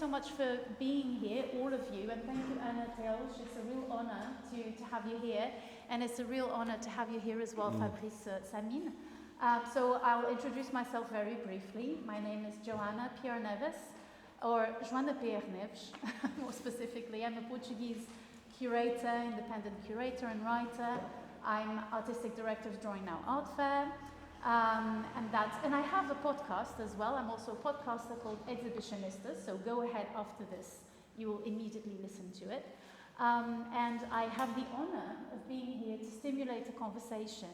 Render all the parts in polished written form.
much for being here, all of you, and thank you, Anna Teos. It's a real honor to have you here, and it's a real honor to have you here as well, Fabrice Samyn. So I'll introduce myself very briefly. My name is Joana P. Neves, or Joana P. Neves, more specifically. I'm a Portuguese curator, independent curator and writer. I'm artistic director of Drawing Now Art Fair. And I have a podcast as well. I'm also a podcaster called Exhibitionista, so go ahead after this. You will immediately listen to it. And I have the honor of being here to stimulate a conversation.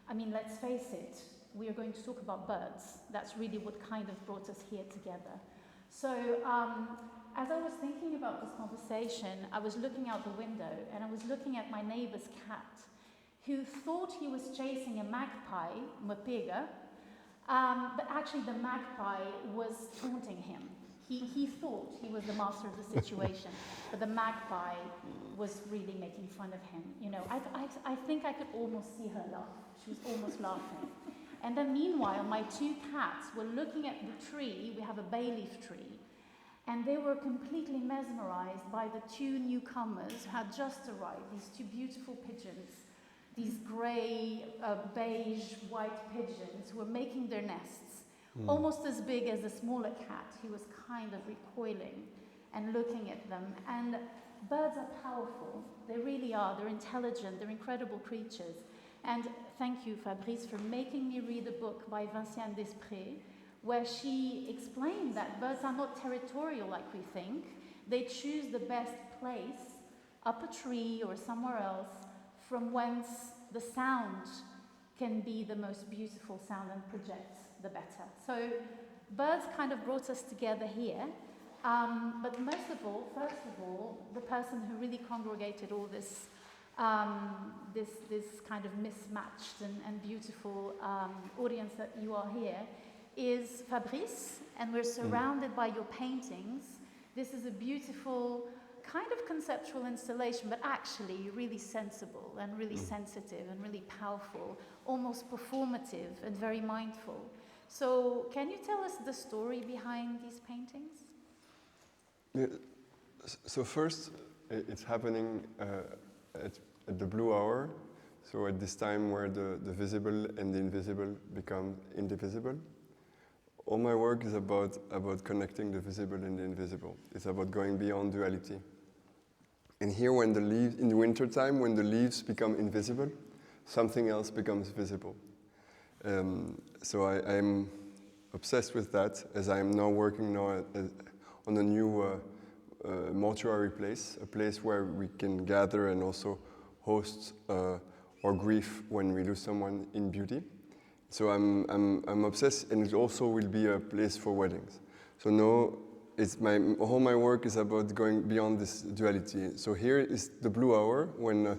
I mean, let's face it, we are going to talk about birds. That's really what kind of brought us here together. So as I was thinking about this conversation, I was looking out the window and I was looking at my neighbor's cat, who thought he was chasing a magpie, mapega, but actually the magpie was taunting him. He thought he was the master of the situation, but the magpie was really making fun of him. You know, I think I could almost see her laugh. She was almost laughing. And then meanwhile, my two cats were looking at the tree. We have a bay leaf tree. And they were completely mesmerized by the two newcomers who had just arrived, these two beautiful pigeons. These grey, beige, white pigeons who were making their nests, almost as big as the smaller cat, who was kind of recoiling and looking at them. And birds are powerful. They really are. They're intelligent. They're incredible creatures. And thank you, Fabrice, for making me read a book by Vinciane Desprez, where she explained that birds are not territorial like we think. They choose the best place, up a tree or somewhere else, from whence the sound can be the most beautiful sound and project the better. So birds kind of brought us together here. But first of all, the person who really congregated all this this kind of mismatched and beautiful audience that you are here is Fabrice, and we're surrounded by your paintings. This is a beautiful kind of conceptual installation, but actually really sensible and really sensitive and really powerful, almost performative and very mindful. So can you tell us the story behind these paintings? Yeah. So first, it's happening at the blue hour, so at this time where the visible and the invisible become indivisible. All my work is about connecting the visible and the invisible. It's about going beyond duality. And here, when the leaves, in the wintertime, when the leaves become invisible, something else becomes visible. So I'm obsessed with that, as I am now working on a new mortuary place, a place where we can gather and also host our grief when we lose someone in beauty. So I'm obsessed, and it also will be a place for weddings. So now, all my work is about going beyond this duality. So here is the blue hour, when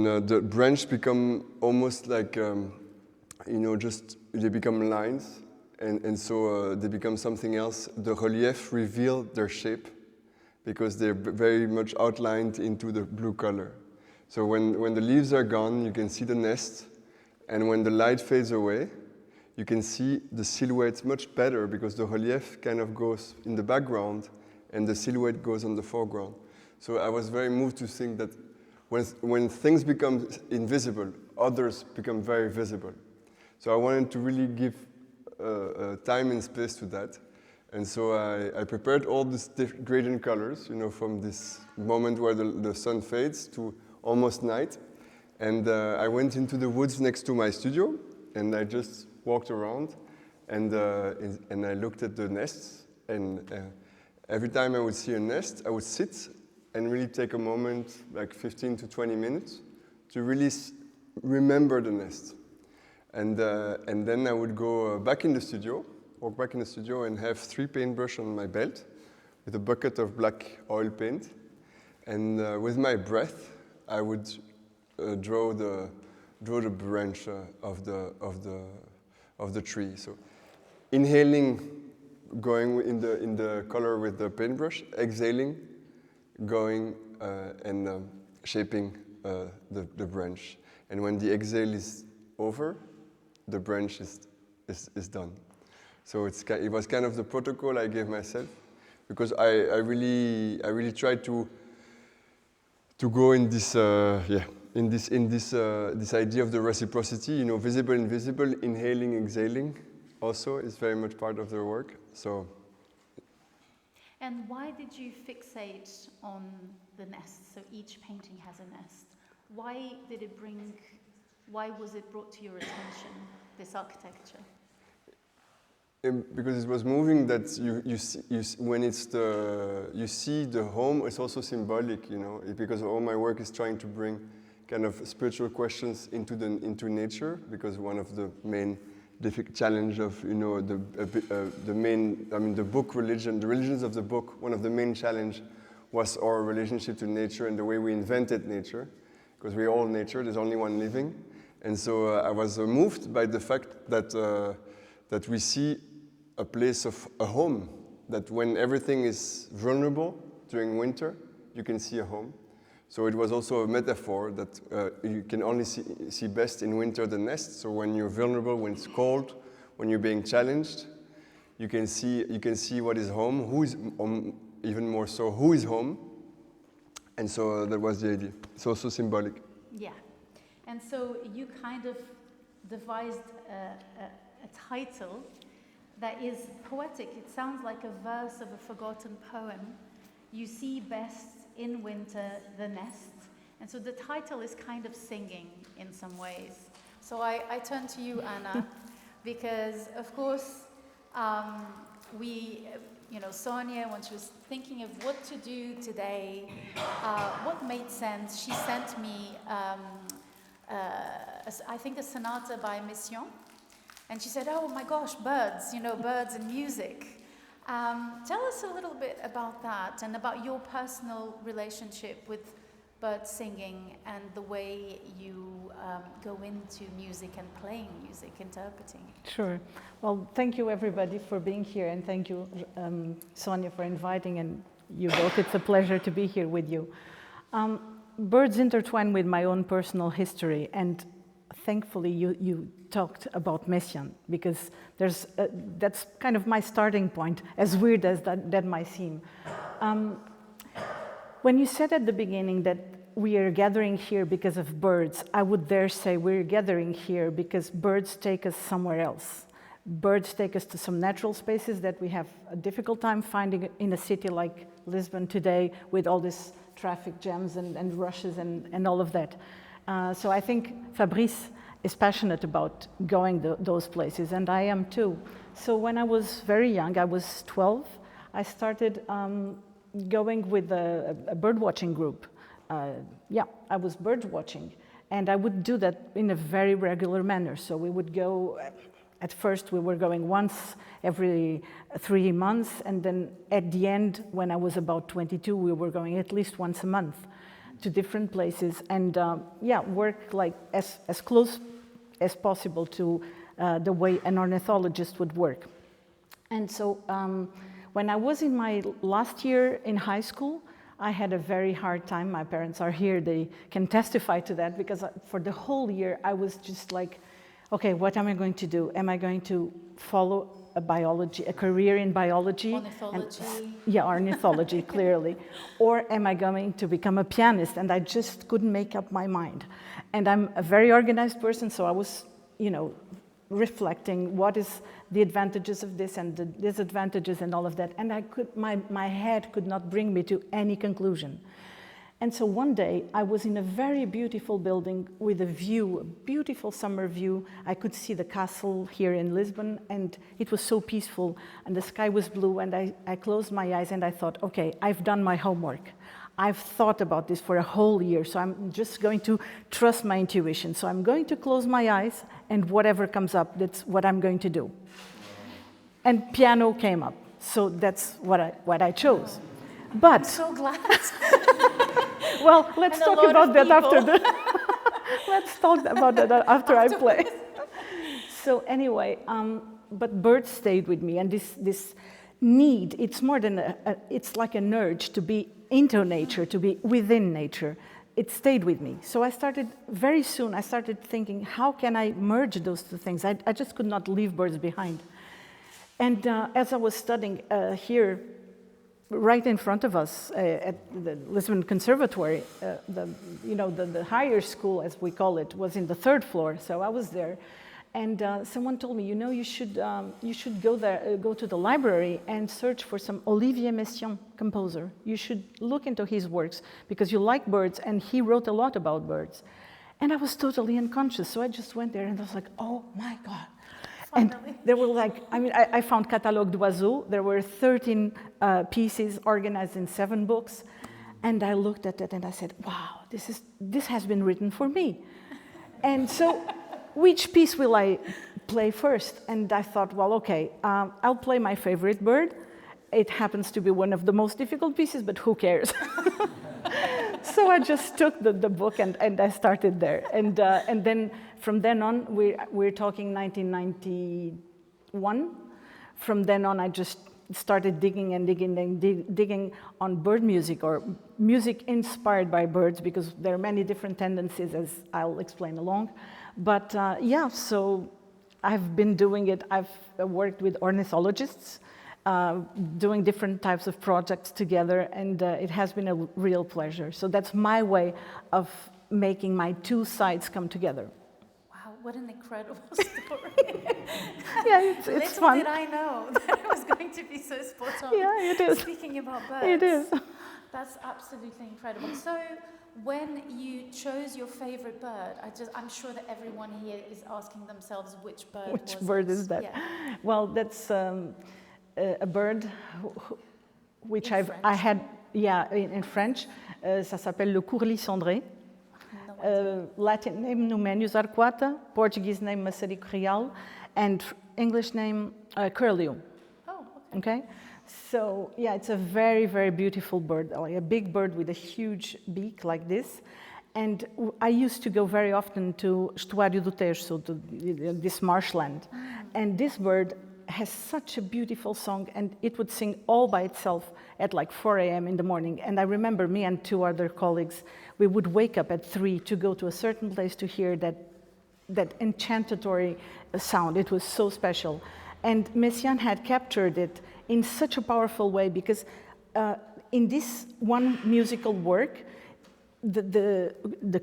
the branch become almost like, just they become lines, and so they become something else. The relief reveal their shape, because they're very much outlined into the blue color. So when the leaves are gone, you can see the nest, and when the light fades away, you can see the silhouette much better, because the relief kind of goes in the background and the silhouette goes on the foreground. So I was very moved to think that when things become invisible, others become very visible. So I wanted to really give time and space to that. And so I prepared all these gradient colors, from this moment where the sun fades to almost night. And I went into the woods next to my studio, and I just walked around, and I looked at the nests, and every time I would see a nest, I would sit and really take a moment, like 15 to 20 minutes, to really remember the nest. And then I would go walk back in the studio, and have 3 paintbrushes on my belt, with a bucket of black oil paint, and with my breath, I would draw the branch of the tree. So inhaling, going in the color with the paintbrush, exhaling, going and shaping the branch. And when the exhale is over, the branch is done. So it was kind of the protocol I gave myself. because I really try to go in this this idea of the reciprocity, you know, visible, invisible, inhaling, exhaling, also is very much part of their work. So. And why did you fixate on the nest? So each painting has a nest. Why was it brought to your attention, this architecture? Because it was moving that when you see the home, it's also symbolic, you know, because all my work is trying to bring kind of spiritual questions into nature, because one of the main challenge of, you know, the book religion, the religions of the book, one of the main challenge was our relationship to nature and the way we invented nature, because we're all nature, there's only one living. And so I was moved by the fact that we see a place of a home, that when everything is vulnerable during winter, you can see a home. So it was also a metaphor that you can only see best in winter the nest. So when you're vulnerable, when it's cold, when you're being challenged, you can see what is home, who is even more so, who is home. And so that was the idea. It's also symbolic. Yeah. And so you kind of devised a title that is poetic. It sounds like a verse of a forgotten poem. You see best in winter the nest. And so the title is kind of singing in some ways. So I turn to you, Anna, because of course Sonia, when she was thinking of what to do today, what made sense, she sent me I think a sonata by Messiaen. And she said, oh my gosh, birds, birds and music. Tell us a little bit about that and about your personal relationship with bird singing and the way you go into music and playing music, interpreting. Sure. Well, thank you everybody for being here, and thank you, Sonia, for inviting, and you both. It's a pleasure to be here with you. Birds intertwine with my own personal history, and thankfully you talked about Messiaen, because that's kind of my starting point, as weird as that might seem. When you said at the beginning that we are gathering here because of birds, I would dare say we're gathering here because birds take us somewhere else. Birds take us to some natural spaces that we have a difficult time finding in a city like Lisbon today, with all these traffic jams and rushes and all of that. So I think Fabrice is passionate about going those places, and I am too. So when I was very young, I was 12, I started going with a bird watching group. I was bird watching, and I would do that in a very regular manner. So we would go, at first we were going once every 3 months, and then at the end, when I was about 22, we were going at least once a month to different places, and work like as close as possible to the way an ornithologist would work. And so when I was in my last year in high school, I had a very hard time. My parents are here, they can testify to that, because for the whole year I was just like, okay, what am I going to do? Am I going to follow a career in biology? Ornithology. Ornithology, clearly. Or am I going to become a pianist? And I just couldn't make up my mind. And I'm a very organized person, so I was, reflecting what is the advantages of this and the disadvantages and all of that. And my head could not bring me to any conclusion. And so one day I was in a very beautiful building with a view, a beautiful summer view. I could see the castle here in Lisbon, and it was so peaceful, and the sky was blue, and I closed my eyes and I thought, okay, I've done my homework. I've thought about this for a whole year, so I'm just going to trust my intuition. So I'm going to close my eyes, and whatever comes up, that's what I'm going to do. And piano came up, so that's what I chose. But I'm so glad. Well, let's talk about that after let's talk about that after I play. So anyway, but birds stayed with me, and this need, it's more than it's like an urge to be into nature, to be within nature. It stayed with me. So I started thinking, how can I merge those two things? I just could not leave birds behind. And as I was studying here right in front of us at the Lisbon Conservatory. The higher school, as we call it, was in the 3rd floor, so I was there. And someone told me, you should go there, go to the library and search for some Olivier Messiaen composer. You should look into his works because you like birds, and he wrote a lot about birds. And I was totally unconscious, so I just went there and I was like, oh my God. Finally. And there were I found Catalogue d'Oiseaux. There were 13 pieces organized in 7 books. And I looked at it and I said, wow, this has been written for me. And so, which piece will I play first? And I thought, well, okay, I'll play my favorite bird. It happens to be one of the most difficult pieces, but who cares? So I just took the book and I started there. And then from then on, we're talking 1991. From then on, I just started digging and digging on bird music or music inspired by birds, because there are many different tendencies, as I'll explain along. But so I've been doing it. I've worked with ornithologists, doing different types of projects together, and it has been a real pleasure. So that's my way of making my 2 sides come together. Wow, what an incredible story. Yeah, it's fun. Little did I know that it was going to be so spot on. Yeah, it is. Speaking about birds. It is. That's absolutely incredible. So when you chose your favorite bird, I'm sure that everyone here is asking themselves which bird Which bird is that? Yeah. Well, that's a bird which In French. In French. Ça s'appelle le courlis cendré. Latin name Numenius arquata, Portuguese name Maçarico real, and English name curlew. Oh, okay. Okay? So, yeah, it's a very, very beautiful bird, like a big bird with a huge beak like this. And I used to go very often to Estuário do Tejo, so to this marshland. And this bird has such a beautiful song, and it would sing all by itself at like 4 a.m. in the morning. And I remember me and 2 other colleagues, we would wake up at 3 to go to a certain place to hear that enchantatory sound. It was so special. And Messiaen had captured it in such a powerful way, because in this one musical work, the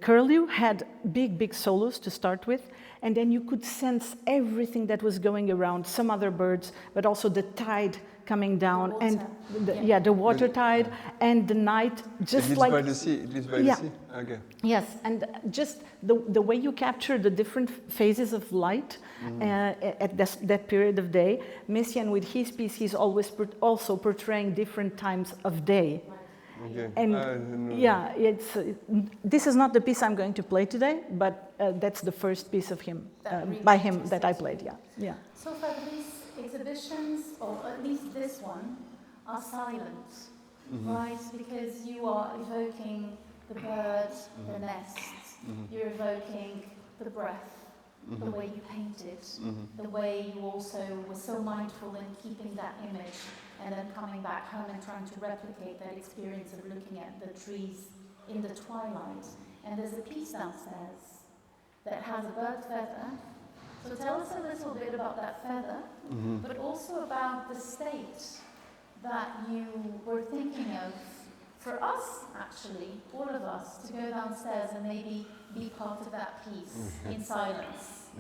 curlew had big solos to start with, and then you could sense everything that was going around, some other birds, but also the tide coming down, and the water tide and the night, just it like by the sea. It lives by the sea. Okay. Yes, and just the way you capture the different phases of light at that period of day. Messiaen, with his piece, he's always also portraying different times of day. Okay. And this is not the piece I'm going to play today, but that's the first piece of him, by him, that I played. Yeah. So Fabrice, exhibitions, or at least this one, are silent, right? Because you are evoking the birds, the nests, you're evoking the breath, the way you painted, the way you also were so mindful in keeping that image, and then coming back home and trying to replicate that experience of looking at the trees in the twilight. And there's a piece downstairs that has a bird feather. So tell us a little bit about that feather, but also about the state that you were thinking of for us, actually, all of us, to go downstairs and maybe be part of that piece in silence.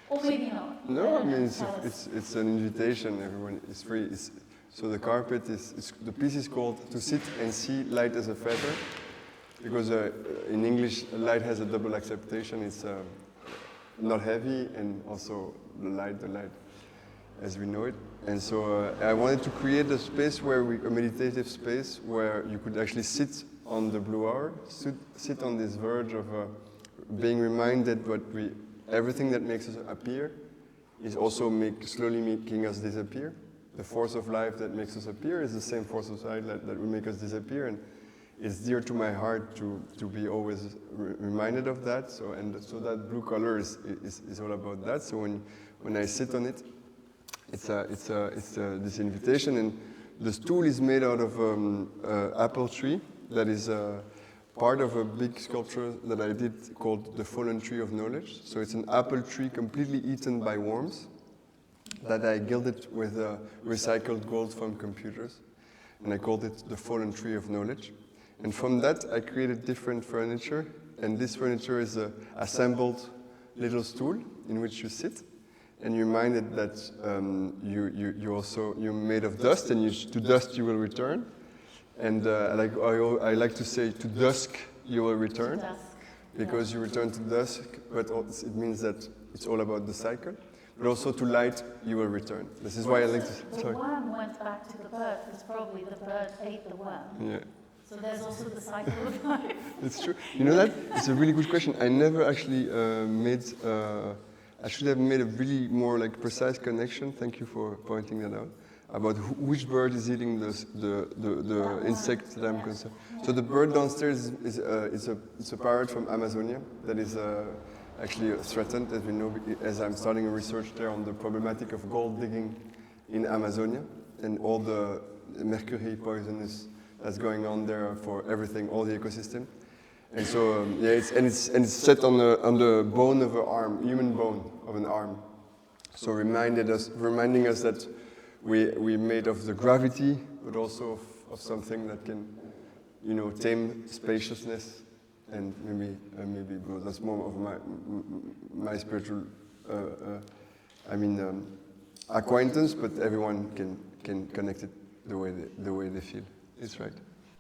Or maybe not. No, I mean, it's an invitation. Everyone is free. So the carpet the piece is called "To Sit and See Light as a Feather," because in English, light has a double acceptation. It's not heavy, and also the light as we know it. And so I wanted to create a space a meditative space where you could actually sit on the blue hour, sit on this verge of being reminded everything that makes us appear is also slowly making us disappear. The force of life that makes us appear is the same force of life that will make us disappear, and it's dear to my heart to be always reminded of that. So that blue color is all about that. So when I sit on it, it's this invitation, and the stool is made out of apple tree that is part of a big sculpture that I did called the Fallen Tree of Knowledge. So it's an apple tree completely eaten by worms that I gilded with recycled gold from computers. and I called it the fallen tree of knowledge. And from that, I created different furniture, and this furniture is a assembled little stool in which you sit, and you're reminded that you're made of dust, and to dust you will return. And I like to say, to dusk you will return, because you return to dusk, but it means that it's all about the cycle. But also to light, you will return. This is why I like to. The worm went back to the bird because probably the bird ate the worm. Yeah. So there's also the cycle of life. It's true. You know that? It's a really good question. I never actually I should have made a really more like precise connection. Thank you for pointing that out. About which bird is eating the insect that I'm concerned. So the bird downstairs is a parrot from Amazonia that is actually threatened, as we know, as I'm starting a research there on the problematic of gold digging in Amazonia and all the mercury poisonous that's going on there for everything, all the ecosystem. And so it's set on the bone of an arm, human bone of an arm. So reminding us that we made of the gravity, but also of something that can, tame spaciousness. And maybe that's more of my spiritual, acquaintance. But everyone can connect it the way they feel. It's right.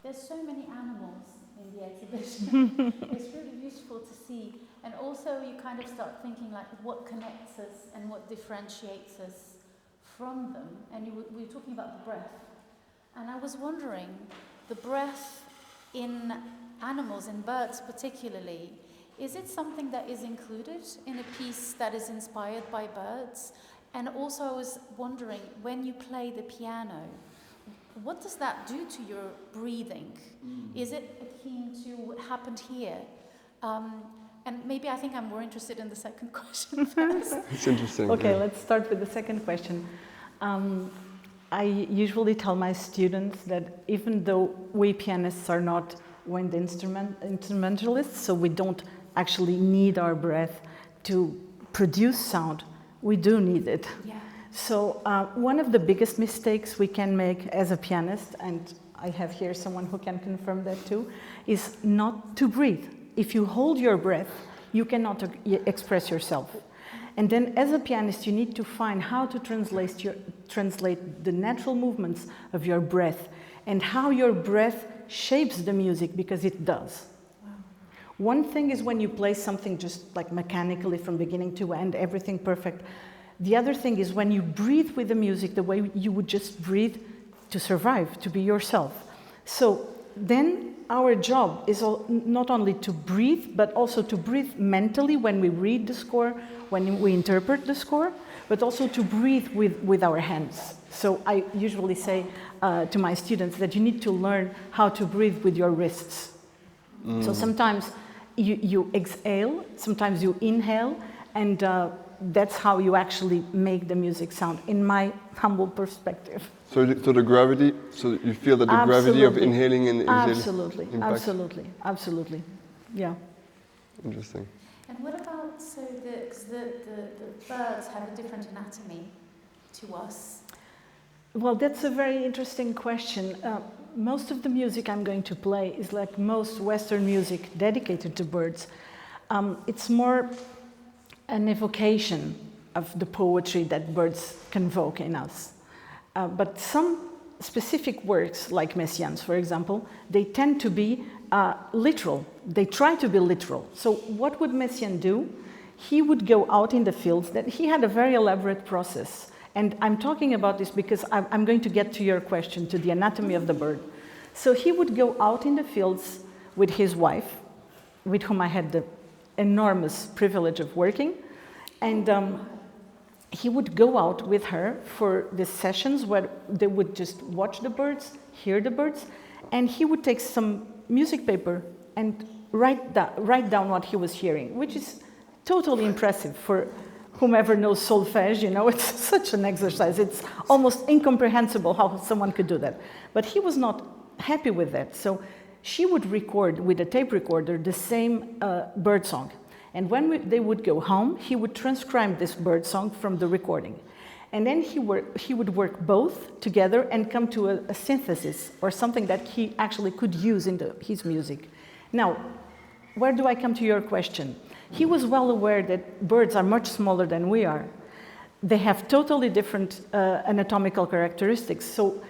There's so many animals in the exhibition. It's really useful to see, and also you kind of start thinking like what connects us and what differentiates us from them. And we were talking about the breath, and I was wondering, the breath in animals, in birds particularly, is it something that is included in a piece that is inspired by birds? And also I was wondering, when you play the piano, what does that do to your breathing? Is it akin to what happened here? And maybe I think I'm more interested in the second question first. It's interesting. Okay, yeah. Let's start with the second question. I usually tell my students that even though we pianists are not wind instrumentalists, so we don't actually need our breath to produce sound, we do need it. Yeah. So one of the biggest mistakes we can make as a pianist, and I have here someone who can confirm that too, is not to breathe. If you hold your breath, you cannot express yourself. And then as a pianist, you need to find how to translate the natural movements of your breath and how your breath shapes the music, because it does. Wow. One thing is when you play something just like mechanically from beginning to end, everything perfect. The other thing is when you breathe with the music the way you would just breathe to survive, to be yourself. So then our job is not only to breathe, but also to breathe mentally when we read the score, when we interpret the score, but also to breathe with our hands. So I usually say to my students that you need to learn how to breathe with your wrists. So sometimes you exhale, sometimes you inhale, and that's how you actually make the music sound, in my humble perspective. So the gravity, so you feel that the gravity of inhaling and exhaling Absolutely, yeah. Interesting. And what about, so the birds have a different anatomy to us? Well, that's a very interesting question. Most of the music I'm going to play is like most Western music dedicated to birds. It's more an evocation of the poetry that birds convoke in us. But some specific works, like Messiaen's, for example, they tend to be literal. They try to be literal. So what would Messiaen do? He would go out in the fields. That he had a very elaborate process. And I'm talking about this because I'm going to get to your question, to the anatomy of the bird. So he would go out in the fields with his wife, with whom I had the enormous privilege of working. And he would go out with her for the sessions where they would just watch the birds, hear the birds, and he would take some music paper and write down what he was hearing, which is totally impressive for whomever knows solfège. It's such an exercise. It's almost incomprehensible how someone could do that. But he was not happy with that. So she would record with a tape recorder the same bird song. And when they would go home, he would transcribe this bird song from the recording. And then he would work both together and come to a synthesis or something that he actually could use in his music. Now, where do I come to your question? He was well aware that birds are much smaller than we are. They have totally different anatomical characteristics. So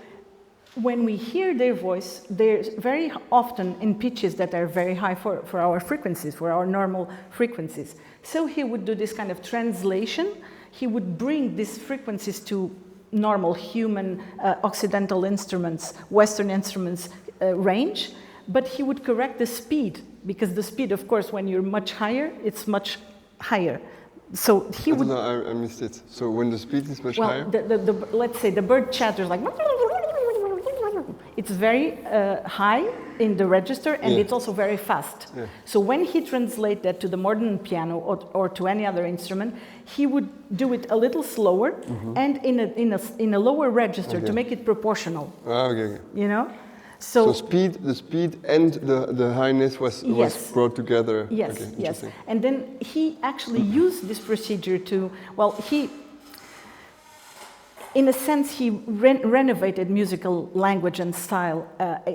when we hear their voice, they're very often in pitches that are very high for our frequencies, for our normal frequencies. So he would do this kind of translation. He would bring these frequencies to normal human Occidental instruments, Western instruments range, but he would correct the speed, because the speed, of course, when you're much higher, it's much higher. So he would... I missed it. So when the speed is much higher? Let's say the bird chatters like... It's very high in the register, and it's also very fast. Yeah. So when he translates that to the modern piano or to any other instrument, he would do it a little slower and in a lower register to make it proportional. Okay. You know? So the speed and the highness was brought together. Yes, okay, yes. And then he actually used this procedure to, in a sense, he renovated musical language and style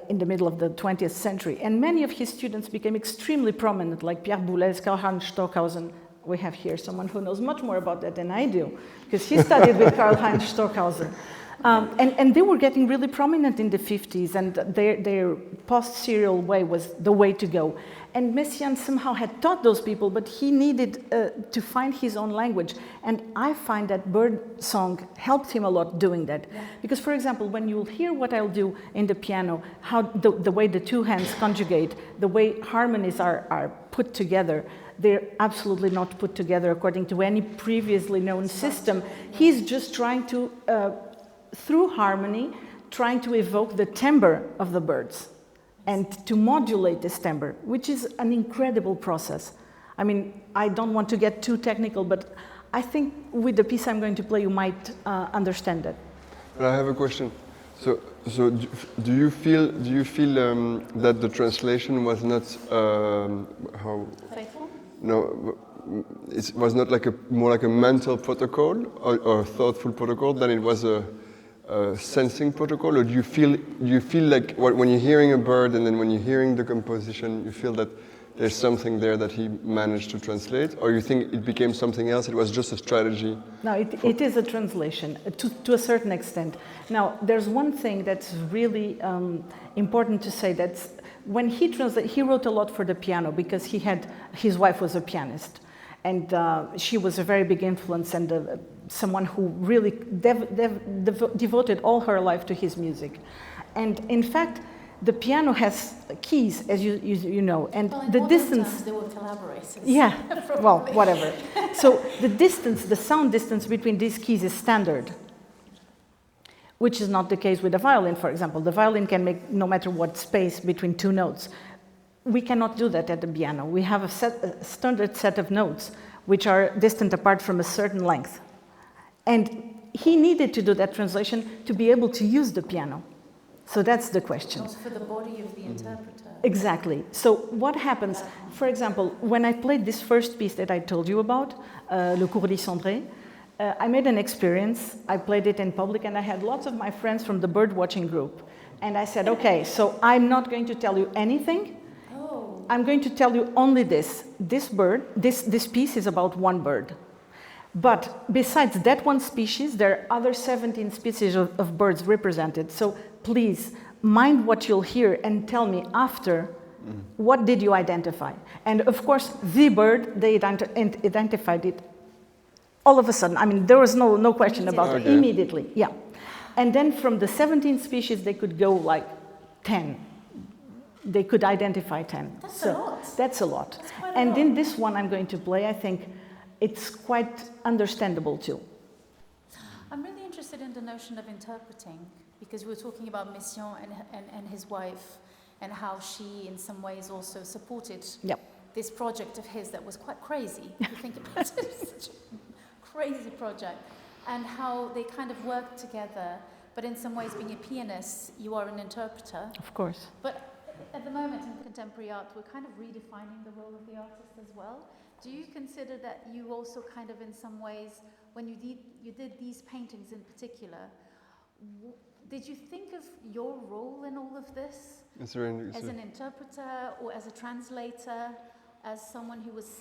in the middle of the 20th century. And many of his students became extremely prominent, like Pierre Boulez, Karl-Heinz Stockhausen. We have here someone who knows much more about that than I do, because he studied with Karl-Heinz Stockhausen. And they were getting really prominent in the 50s, and their post-serial way was the way to go. And Messiaen somehow had taught those people, but he needed to find his own language. And I find that bird song helped him a lot doing that. Yeah. Because, for example, when you'll hear what I'll do in the piano, how the way the two hands conjugate, the way harmonies are put together, they're absolutely not put together according to any previously known system. He's just trying to... through harmony, trying to evoke the timbre of the birds and to modulate this timbre, which is an incredible process. I mean, I don't want to get too technical, but I think with the piece I'm going to play, you might understand it. But I have a question. So do you feel that the translation was not faithful? No, it was not like more like a mental protocol or a thoughtful protocol than it was a sensing protocol, or do you feel like when you're hearing a bird and then when you're hearing the composition, you feel that there's something there that he managed to translate, or you think it became something else? It was just a strategy. No, it is a translation to a certain extent. Now, there's one thing that's really important to say, that when he translated, he wrote a lot for the piano because his wife was a pianist, and she was a very big influence and someone who really devoted all her life to his music. And in fact, the piano has keys, as you know, and the distance... They were collaborators. Yeah, well, whatever. So the sound distance between these keys is standard, which is not the case with the violin, for example. The violin can make no matter what space between two notes. We cannot do that at the piano. We have a standard set of notes which are distant apart from a certain length. And he needed to do that translation to be able to use the piano. So that's the question. For the body of the interpreter. Exactly. So what happens, for example, when I played this first piece that I told you about, Le Courlis Cendré, I made an experience. I played it in public, and I had lots of my friends from the bird watching group. And I said, okay, so I'm not going to tell you anything. Oh. I'm going to tell you only this. This piece is about one bird. But besides that one species, there are other 17 species of birds represented. So please, mind what you'll hear and tell me after, what did you identify? And of course, the bird, they identified it all of a sudden. I mean, there was no question about it, immediately, yeah. And then from the 17 species, they could go like 10. They could identify 10. That's a lot. That's a lot. That's quite and a lot. In this one I'm going to play, I think it's quite understandable too. I'm really interested in the notion of interpreting, because we were talking about Messiaen and his wife, and how she in some ways also supported this project of his that was quite crazy. If you think about it, it's such a crazy project, and how they kind of worked together, but in some ways being a pianist, you are an interpreter. Of course. But at the moment in contemporary art, we're kind of redefining the role of the artist as well. Do you consider that you also kind of in some ways when you did these paintings in particular, did you think of your role in all of this? As an interpreter or as a translator, as someone who was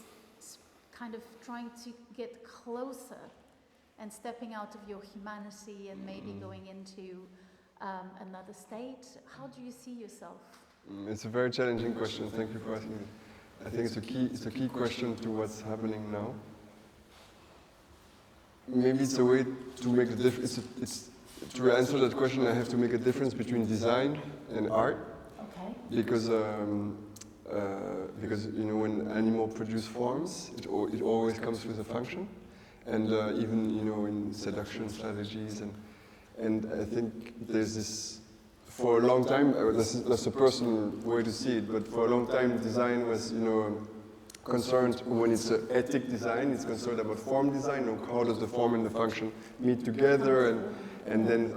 kind of trying to get closer and stepping out of your humanity and maybe going into another state? How do you see yourself? It's a very challenging question. Thank you for asking it. I think it's a key question to what's happening now. Maybe it's a way to make the difference. To answer that question, I have to make a difference between design and art. Okay. Because when animal produce forms, it always comes with a function, and even in seduction strategies, and I think there's this. For a long time, that's a personal way to see it, but for a long time, design was concerned, when it's an ethic design, it's concerned about form design, how does the form and the function meet together, and then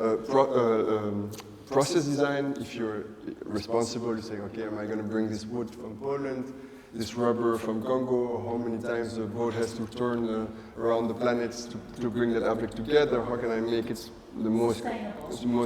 process design, if you're responsible, you say, okay, am I going to bring this wood from Poland, this rubber from Congo, or how many times the boat has to turn around the planet to bring that object together, how can I make it the most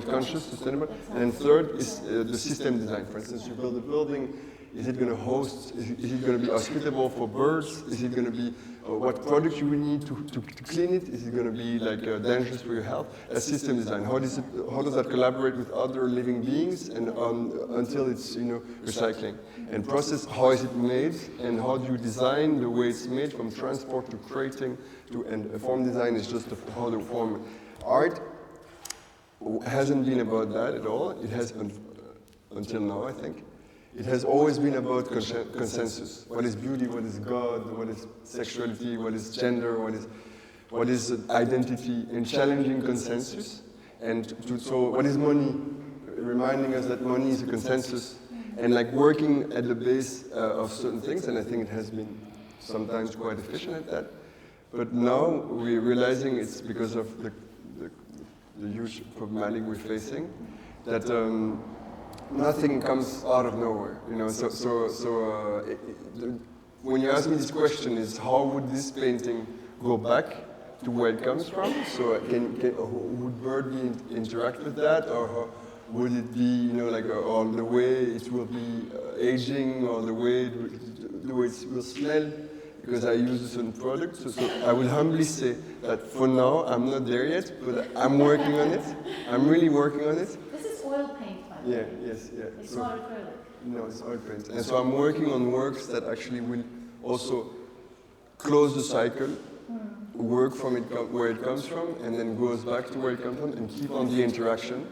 conscious, sustainable? And third is the system design. For instance, you build a building, is it going to host, is it going to be hospitable for birds? Is it going to be, what product you will need to clean it? Is it going to be dangerous for your health? A system design, how does that collaborate with other living beings and until it's recycling? And process, how is it made and how do you design the way it's made from transport to crating and form design is just how the form. Art hasn't been about that at all. It has, until now I think. It has always been about consensus. What is beauty, what is God, what is sexuality, what is gender, what is identity, and challenging consensus. And so what is money? Reminding us that money is a consensus, and working at the base of certain things, and I think it has been sometimes quite efficient at that. But now we're realizing it's because of the huge problematic we're facing, that nothing comes out of nowhere, when you ask me this question is how would this painting go back to where it comes from? So would bird interact with that, or how, would it be or the way it will be aging, or the way it will smell? Because I use a certain product, so I will humbly say that for now I'm not there yet, but I'm working on it. I'm really working on it. This is oil paint. Yeah, yes, yeah. It's not acrylic. No, it's oil paint. And so I'm working on works that actually will also close the cycle, work from where it comes from, and then goes back to where it comes from, and keep on the interaction.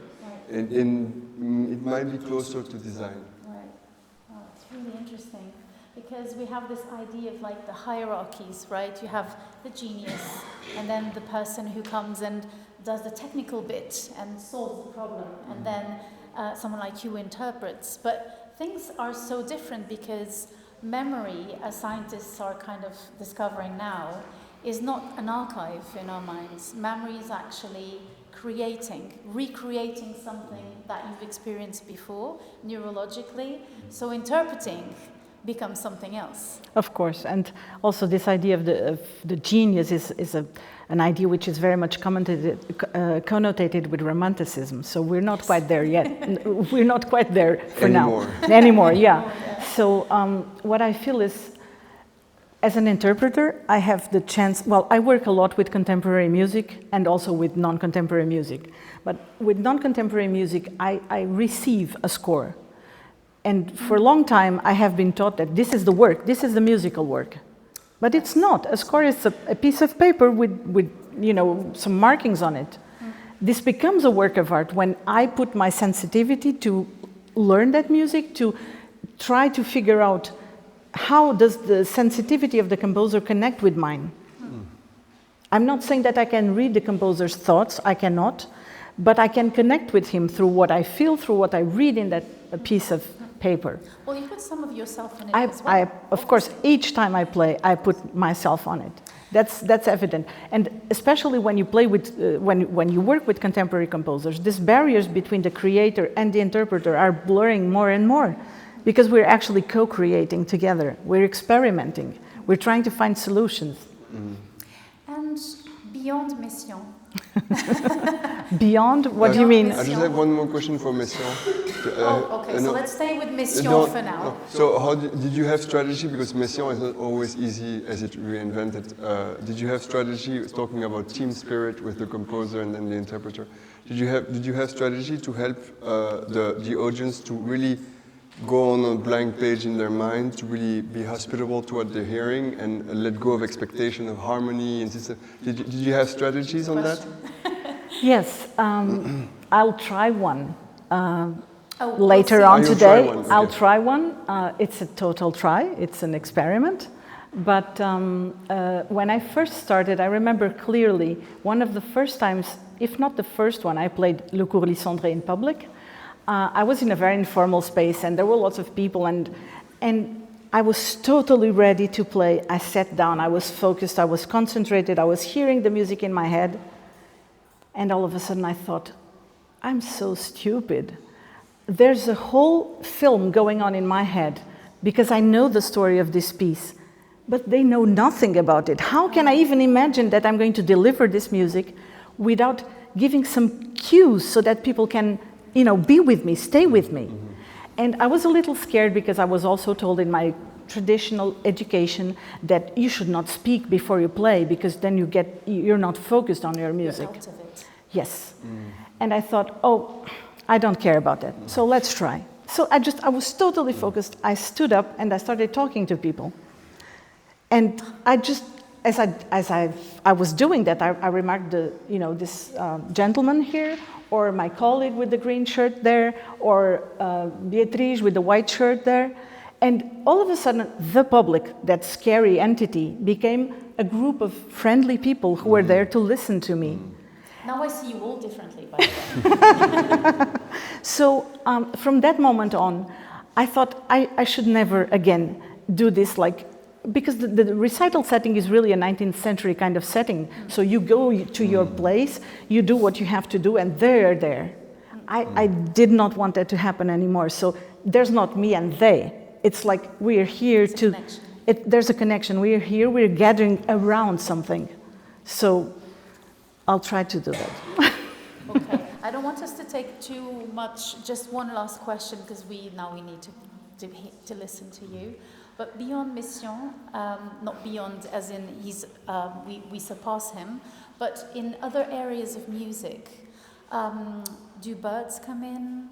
And it might be closer to design. Right. Oh, it's really interesting. Because we have this idea of the hierarchies, right? You have the genius, and then the person who comes and does the technical bit and solves the problem, and then someone like you interprets. But things are so different because memory, as scientists are kind of discovering now, is not an archive in our minds. Memory is actually recreating something that you've experienced before, neurologically. So interpreting becomes something else. Of course, and also this idea of the genius is an idea which is very much connotated with romanticism. So we're not quite there yet. We're not quite there for now. Anymore, yeah. So what I feel is, as an interpreter, I have the chance. Well, I work a lot with contemporary music and also with non-contemporary music. But with non-contemporary music, I receive a score. And for a long time, I have been taught that this is the work, this is the musical work. But it's not. A score is a piece of paper with some markings on it. This becomes a work of art when I put my sensitivity to learn that music, to try to figure out how does the sensitivity of the composer connect with mine. I'm not saying that I can read the composer's thoughts, I cannot, but I can connect with him through what I feel, through what I read in that piece of paper. Well, you put some of yourself in it as well. I, of course, each time I play, I put myself on it. That's evident, and especially when you play with, when you work with contemporary composers, these barriers between the creator and the interpreter are blurring more and more, because we're actually co-creating together. We're experimenting. We're trying to find solutions. And beyond mission. Beyond? What do you mean? I just have one more question for Mission. Okay, so let's stay with mission for now. No. So how did you have strategy? Because Mission is not always easy as it reinvented. Did you have strategy talking about team spirit with the composer and then the interpreter? Did you have strategy to help the audience to really go on a blank page in their mind, to really be hospitable to what they're hearing and let go of expectation of harmony and system? Did you have strategies on that? Yes, I'll try one later on today. Okay. I'll try one. It's a total try. It's an experiment. But when I first started, I remember clearly one of the first times, if not the first one, I played Le Cours Lysandre in public. I was in a very informal space and there were lots of people and I was totally ready to play. I sat down, I was focused, I was concentrated, I was hearing the music in my head. And all of a sudden I thought, I'm so stupid. There's a whole film going on in my head because I know the story of this piece, but they know nothing about it. How can I even imagine that I'm going to deliver this music without giving some cues so that people can, be with me, stay with me? And I was a little scared because I was also told in my traditional education that you should not speak before you play because then you're not focused on your music. You're out of it. Yes. And I thought, I don't care about that. So let's try. So I was totally focused. I stood up and I started talking to people. And I just, as I was doing that, I remarked this gentleman here, or my colleague with the green shirt there, or Beatriz with the white shirt there. And all of a sudden, the public, that scary entity, became a group of friendly people who were there to listen to me. Now I see you all differently, by the way. So from that moment on, I thought I should never again do this because the recital setting is really a 19th century kind of setting. So you go to your place, you do what you have to do, and they're there. I did not want that to happen anymore. So there's not me and they. It's like we're here there's a connection. We're here, we're gathering around something. So I'll try to do that. Okay, I don't want us to take too much, just one last question, because we need to listen to you. But beyond mission, not beyond as in we surpass him, but in other areas of music, do birds come in?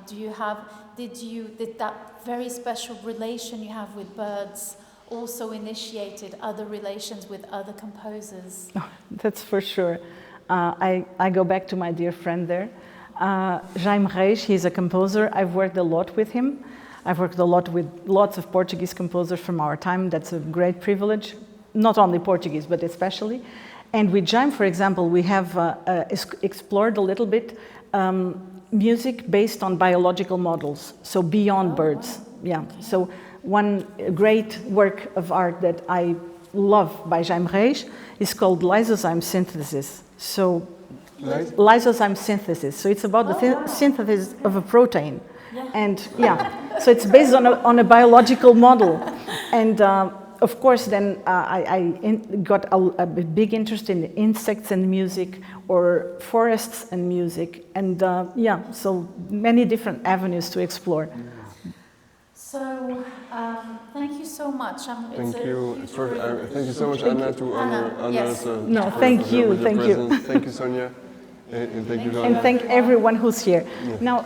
Did that very special relation you have with birds also initiated other relations with other composers? Oh, that's for sure. I go back to my dear friend there. Jaime Reis, he's a composer. I've worked a lot with him. I've worked a lot with lots of Portuguese composers from our time. That's a great privilege, not only Portuguese, but especially. And with Jaime, for example, we have explored a little bit music based on biological models, so beyond birds. Wow. Yeah. So one great work of art that I love by Jaime Reis is called lysozyme synthesis. So lysozyme synthesis. So it's about the synthesis of a protein. Yeah. And so it's based on a biological model. And of course, then I got a big interest in insects and music, or forests and music, and so many different avenues to explore. So, thank you so much. Thank you so much, Anna, to honor us. No, thank you. Thank you, Sonia, and thank you, Joana. And thank everyone who's here. Yeah. Now,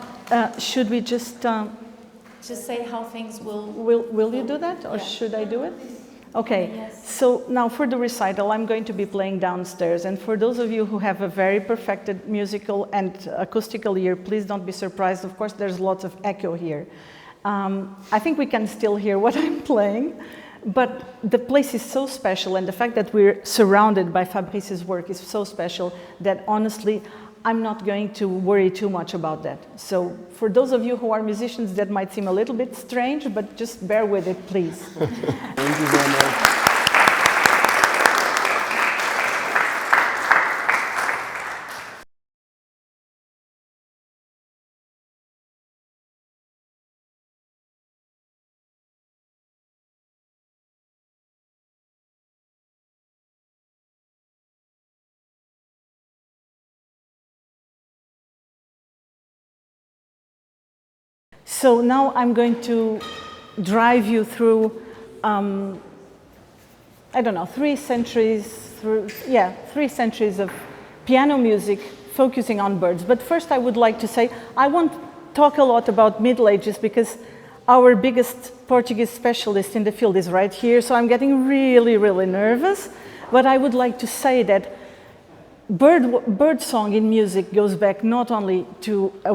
should we just say how things will... Will you do that, or should I do it? Okay, yes. So now for the recital, I'm going to be playing downstairs. And for those of you who have a very perfected musical and acoustical ear, please don't be surprised. Of course, there's lots of echo here. I think we can still hear what I'm playing, but the place is so special, and the fact that we're surrounded by Fabrice's work is so special that honestly, I'm not going to worry too much about that. So for those of you who are musicians, that might seem a little bit strange, but just bear with it, please. Thank you very much. So now I'm going to drive you through, I don't know, 3 centuries, 3 centuries of piano music focusing on birds. But first I would like to say, I won't talk a lot about Middle Ages because our biggest Portuguese specialist in the field is right here, so I'm getting really, really nervous. But I would like to say that bird song in music goes back not only to a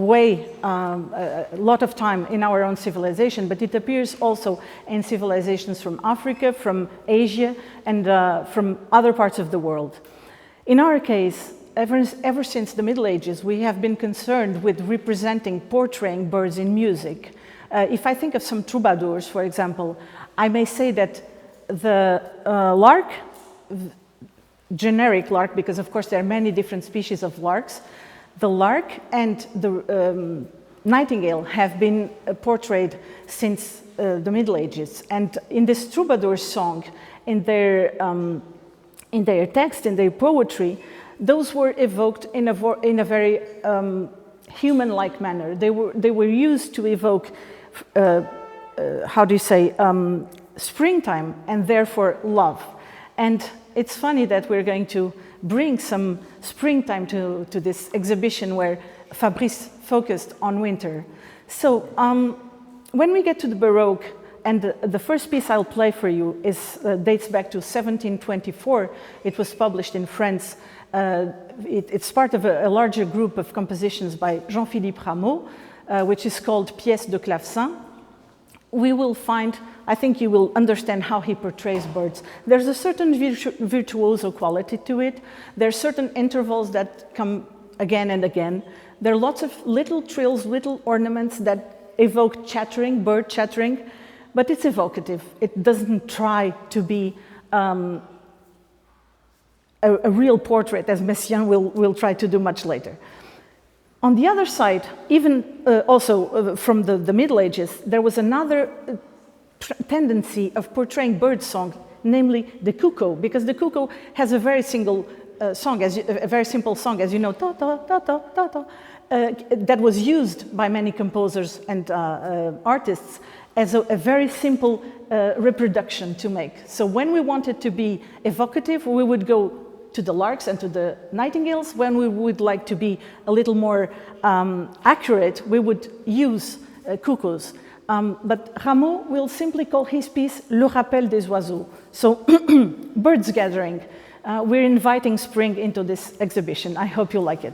lot of time in our own civilization, but it appears also in civilizations from Africa, from Asia, and from other parts of the world. In our case, ever since the Middle Ages, we have been concerned with representing, portraying birds in music. If I think of some troubadours, for example, I may say that the lark, generic lark, because of course there are many different species of larks, the lark and the nightingale have been portrayed since the Middle Ages. And in this troubadour song, in their text, in their poetry, those were evoked in a very human-like manner. They were used to evoke, springtime and therefore love. And it's funny that we're going to bring some springtime to this exhibition where Fabrice focused on winter. So when we get to the Baroque, and the first piece I'll play for you dates back to 1724. It was published in France. It's part of a larger group of compositions by Jean-Philippe Rameau, which is called Pièces de clavecin. We will find, I think you will understand how he portrays birds. There's a certain virtuoso quality to it. There are certain intervals that come again and again. There are lots of little trills, little ornaments that evoke chattering, bird chattering, but it's evocative. It doesn't try to be a real portrait, as Messiaen will try to do much later. On the other side, even also from the Middle Ages, there was another tendency of portraying birdsong, namely the cuckoo, because the cuckoo has a very single song, a very simple song, as you know, ta ta ta ta ta ta, that was used by many composers and artists as a very simple reproduction to make. So when we wanted to be evocative, we would go to the larks and to the nightingales. When we would like to be a little more accurate, we would use cuckoos. But Rameau will simply call his piece Le Rappel des Oiseaux. So birds gathering. We're inviting spring into this exhibition. I hope you like it.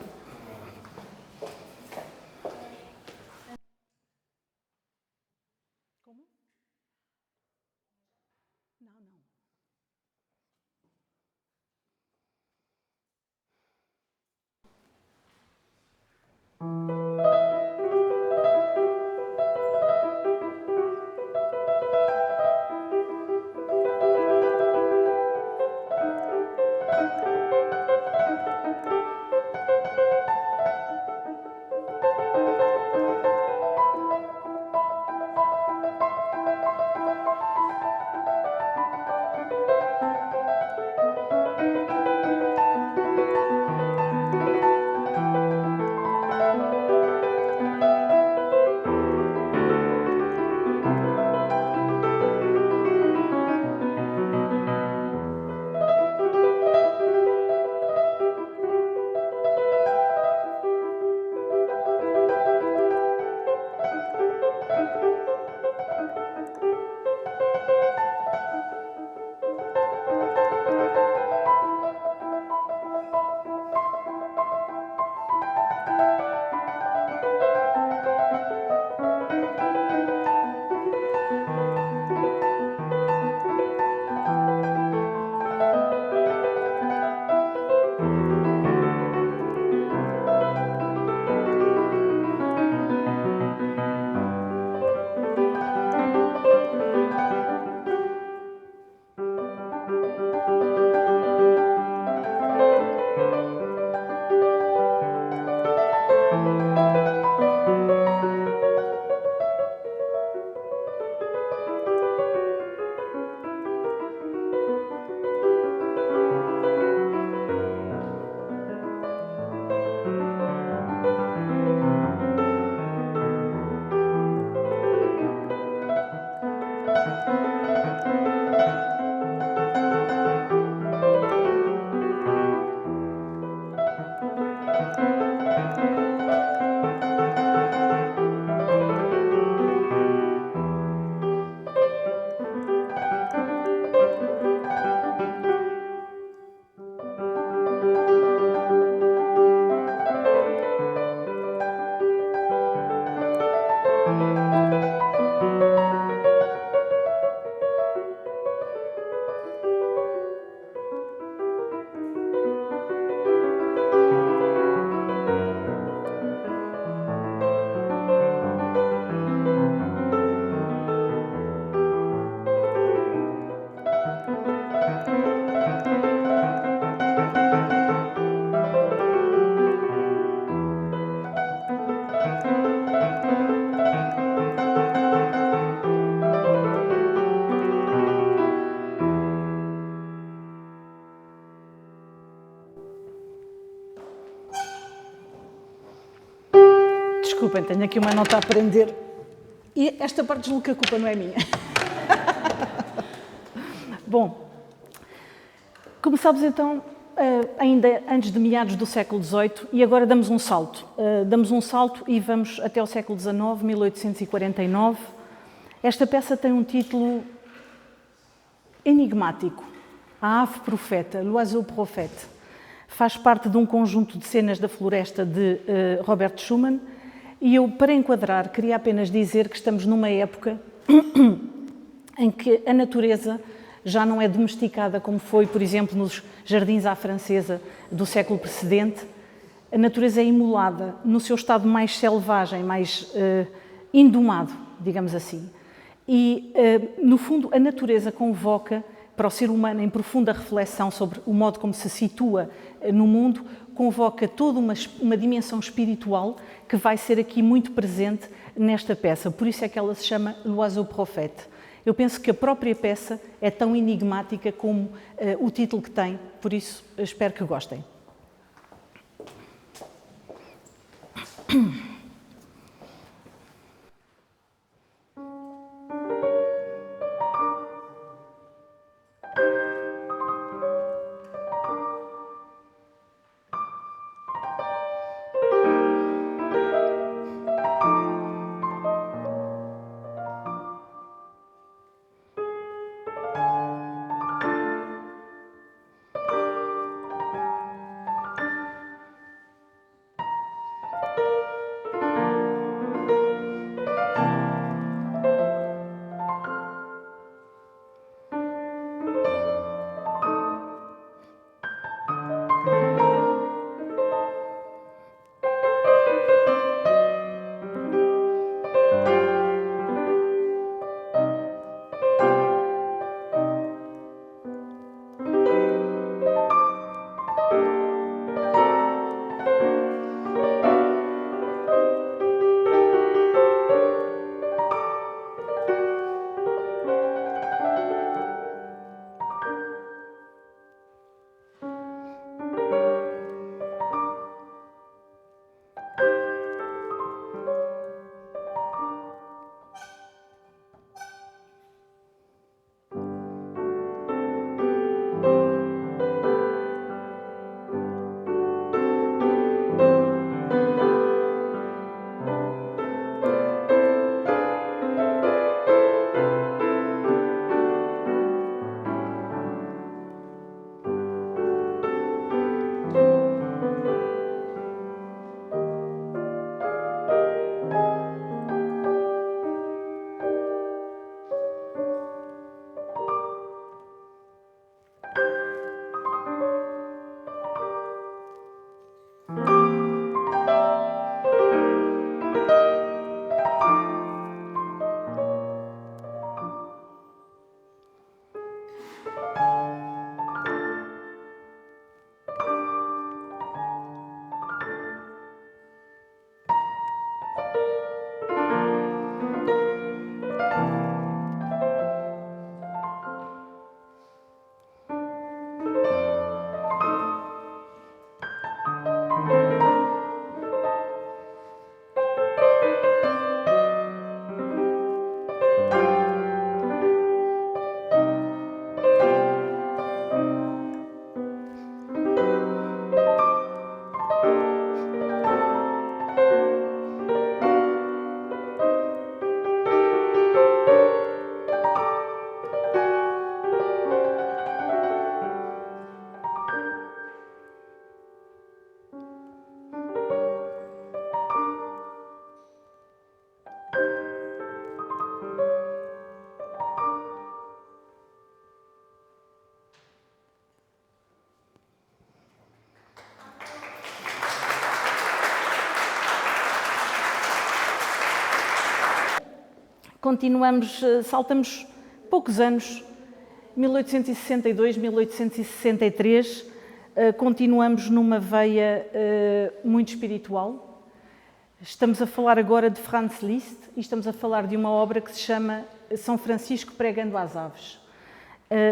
Desculpem, tenho aqui uma nota a aprender. E esta parte julgo que a culpa não é minha. Bom, começámos então ainda antes de meados do século XVIII e agora damos um salto. Damos um salto e vamos até ao século XIX, 1849. Esta peça tem um título enigmático, A Ave Profeta, L'Oiseau Prophète. Faz parte de um conjunto de cenas da floresta de Robert Schumann. E eu, para enquadrar, queria apenas dizer que estamos numa época em que a natureza já não é domesticada como foi, por exemplo, nos jardins à francesa do século precedente. A natureza é imolada no seu estado mais selvagem, mais indomado, digamos assim. E, no fundo, a natureza convoca para o ser humano em profunda reflexão sobre o modo como se situa no mundo, convoca toda uma dimensão espiritual que vai ser aqui muito presente nesta peça. Por isso é que ela se chama L'Oiseau Prophète. Eu penso que a própria peça é tão enigmática como o título que tem, por isso espero que gostem. continuamos, saltamos poucos anos, 1862, 1863, continuamos numa veia muito espiritual. Estamos a falar agora de Franz Liszt e estamos a falar de uma obra que se chama São Francisco pregando às aves.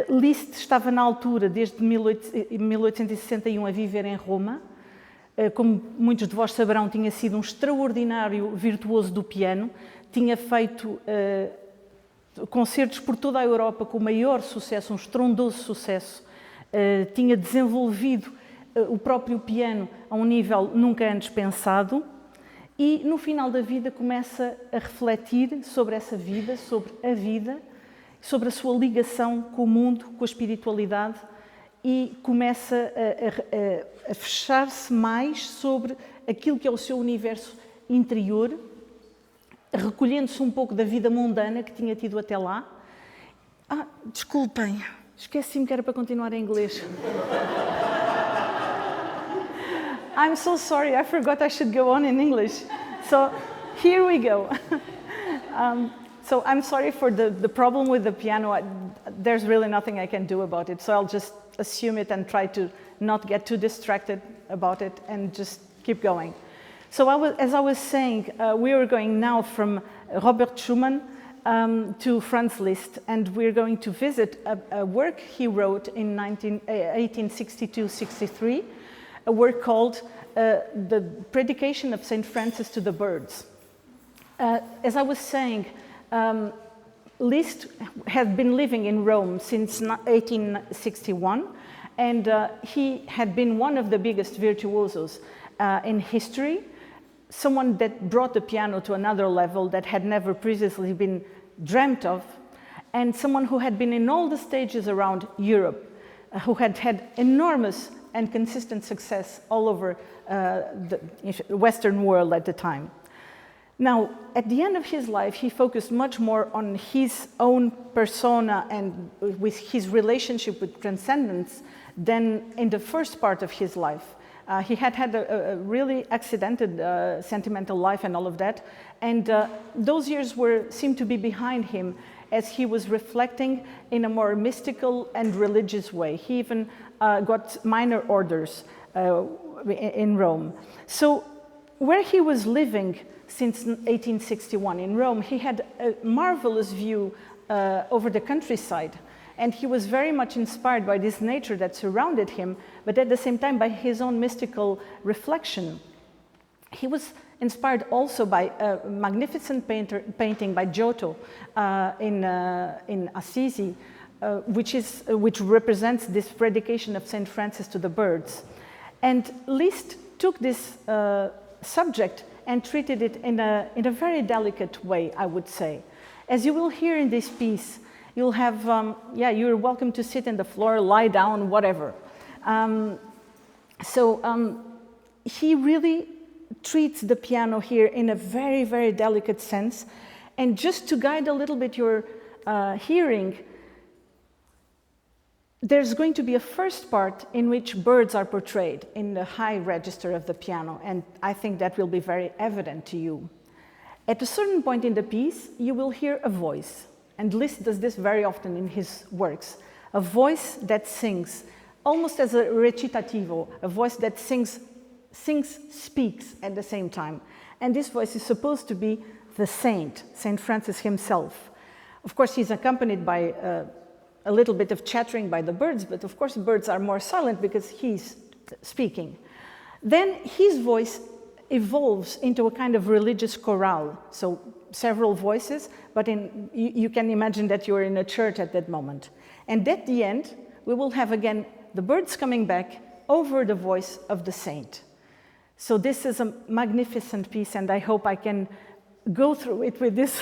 Liszt estava na altura, desde 1861, a viver em Roma. Como muitos de vós saberão, tinha sido um extraordinário virtuoso do piano, tinha feito concertos por toda a Europa com o maior sucesso, um estrondoso sucesso, tinha desenvolvido o próprio piano a um nível nunca antes pensado e no final da vida começa a refletir sobre essa vida, sobre a sua ligação com o mundo, com a espiritualidade e começa a fechar-se mais sobre aquilo que é o seu universo interior, recolhendo-se um pouco da vida mundana que tinha tido até lá. Desculpem, esqueci-me que era para continuar em inglês. I'm so sorry, I forgot I should go on in English. So, here we go. So I'm sorry for the problem with the piano. There's really nothing I can do about it, so I'll just assume it and try to not get too distracted about it and just keep going. So as I was saying, we are going now from Robert Schumann to Franz Liszt, and we're going to visit a work he wrote in 1862-63, a work called The Predication of St. Francis to the Birds. As I was saying, Liszt had been living in Rome since 1861, and he had been one of the biggest virtuosos in history, someone that brought the piano to another level that had never previously been dreamt of, and someone who had been in all the stages around Europe, who had had enormous and consistent success all over the Western world at the time. Now, at the end of his life, he focused much more on his own persona and with his relationship with transcendence than in the first part of his life. He had had a really accidented sentimental life and all of that, and those years seemed to be behind him as he was reflecting in a more mystical and religious way. He even got minor orders in Rome. So where he was living since 1861 in Rome, he had a marvelous view over the countryside. And he was very much inspired by this nature that surrounded him, but at the same time by his own mystical reflection. He was inspired also by a magnificent painting by Giotto in Assisi, which represents this predication of St. Francis to the birds. And Liszt took this subject and treated it in a very delicate way, I would say. As you will hear in this piece, you'll have, you're welcome to sit on the floor, lie down, whatever. He really treats the piano here in a very, very delicate sense. And just to guide a little bit your hearing, there's going to be a first part in which birds are portrayed in the high register of the piano, and I think that will be very evident to you. At a certain point in the piece, you will hear a voice, and Liszt does this very often in his works, a voice that sings, almost as a recitativo, a voice that speaks at the same time. And this voice is supposed to be the saint, St. Francis himself. Of course, he's accompanied by a little bit of chattering by the birds, but of course birds are more silent because he's speaking. Then his voice evolves into a kind of religious chorale, so several voices, but you can imagine that you're in a church at that moment. And at the end, we will have again the birds coming back over the voice of the saint. So this is a magnificent piece, and I hope I can go through it with this.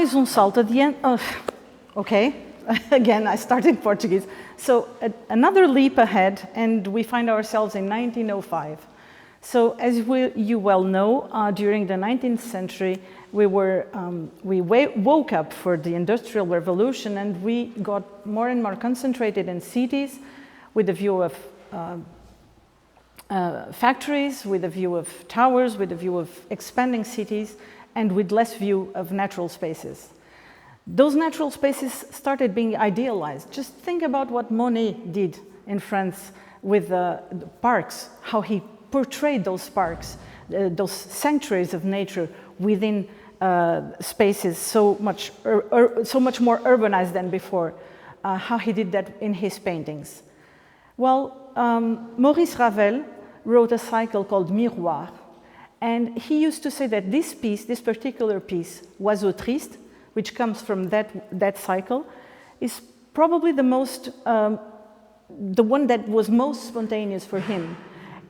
mais salto adiante. Okay, again, I started in Portuguese. So another leap ahead, and we find ourselves in 1905. So as you well know, during the 19th century, we woke up for the Industrial Revolution, and we got more and more concentrated in cities with a view of factories, with a view of towers, with a view of expanding cities, and with less view of natural spaces. Those natural spaces started being idealized. Just think about what Monet did in France with the parks, how he portrayed those parks, those sanctuaries of nature within spaces so much more urbanized than before, how he did that in his paintings. Well, Maurice Ravel wrote a cycle called Miroir, and he used to say that this piece, this particular piece, Oiseau Triste, which comes from that cycle, is probably the one that was most spontaneous for him.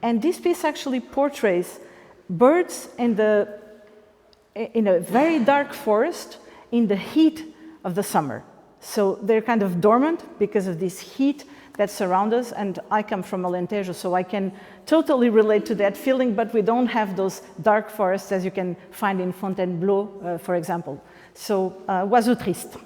And this piece actually portrays birds in a very dark forest in the heat of the summer. So they're kind of dormant because of this heat that surrounds us, and I come from Alentejo, so I can totally relate to that feeling, but we don't have those dark forests as you can find in Fontainebleau, for example. So, Oiseau Triste.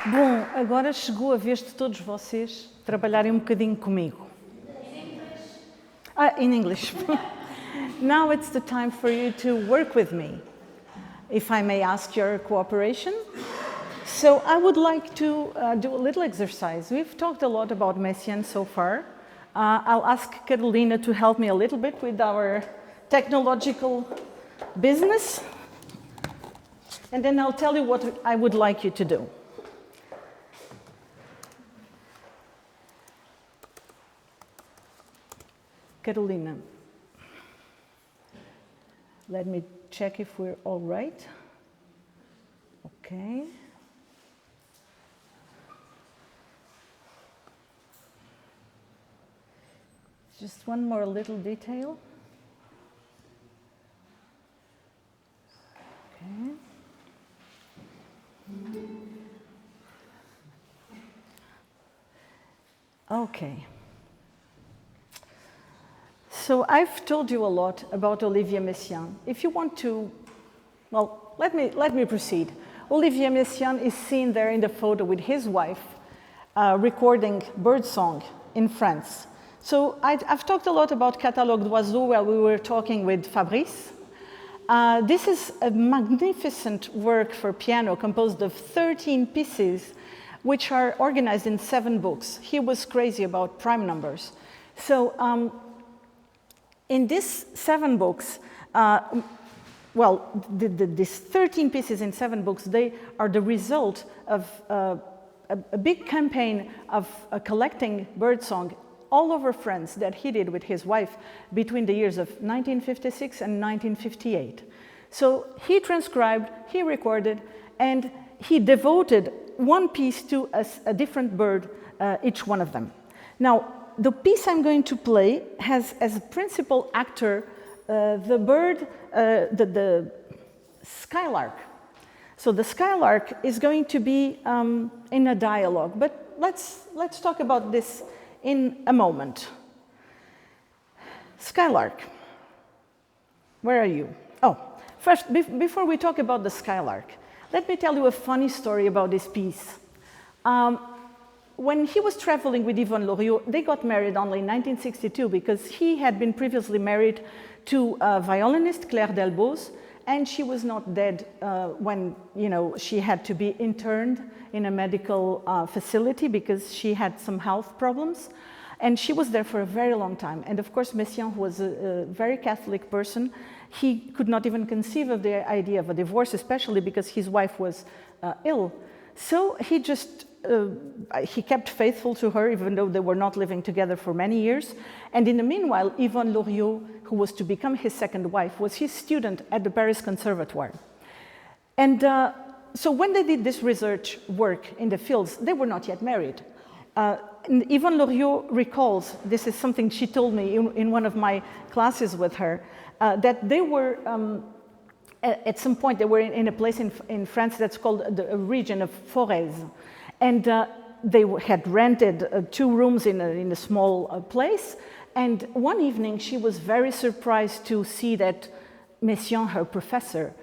Bom, agora chegou a vez de todos vocês trabalharem um bocadinho comigo. In English. Now it's the time for you to work with me, if I may ask your cooperation. So I would like to do a little exercise. We've talked a lot about Messiaen so far. I'll ask Carolina to help me a little bit with our technological business. And then I'll tell you what I would like you to do. Carolina, let me check if we're all right. Okay. Just one more little detail. Okay. Okay. So I've told you a lot about Olivier Messiaen. If you want to, well, let me proceed. Olivier Messiaen is seen there in the photo with his wife recording birdsong in France. So I've talked a lot about Catalogue d'Oiseaux while we were talking with Fabrice. This is a magnificent work for piano composed of 13 pieces which are organized in 7 books. He was crazy about prime numbers. So in these 7 books, these 13 pieces in 7 books, they are the result of a big campaign of collecting birdsong all over France that he did with his wife between the years of 1956 and 1958. So he transcribed, he recorded, and he devoted one piece to a different bird, each one of them. Now, the piece I'm going to play has as a principal actor the bird, the skylark. So the skylark is going to be in a dialogue, but let's talk about this in a moment. Skylark, where are you? Oh, first, before we talk about the skylark, let me tell you a funny story about this piece. When he was traveling with Yvonne Loriot, they got married only in 1962 because he had been previously married to a violinist, Claire Delbos, and she was not dead when she had to be interned in a medical facility because she had some health problems. And she was there for a very long time. And of course, Messiaen was a very Catholic person. He could not even conceive of the idea of a divorce, especially because his wife was ill. So he just he kept faithful to her, even though they were not living together for many years. And in the meanwhile, Yvonne Loriot, who was to become his second wife, was his student at the Paris Conservatoire. And so when they did this research work in the fields, they were not yet married. Yvonne Loriot recalls, this is something she told me in one of my classes with her, that they were, at some point, they were in a place in France that's called the region of Forez. And they had rented 2 rooms in a small place. And one evening, she was very surprised to see that Messiaen, her professor,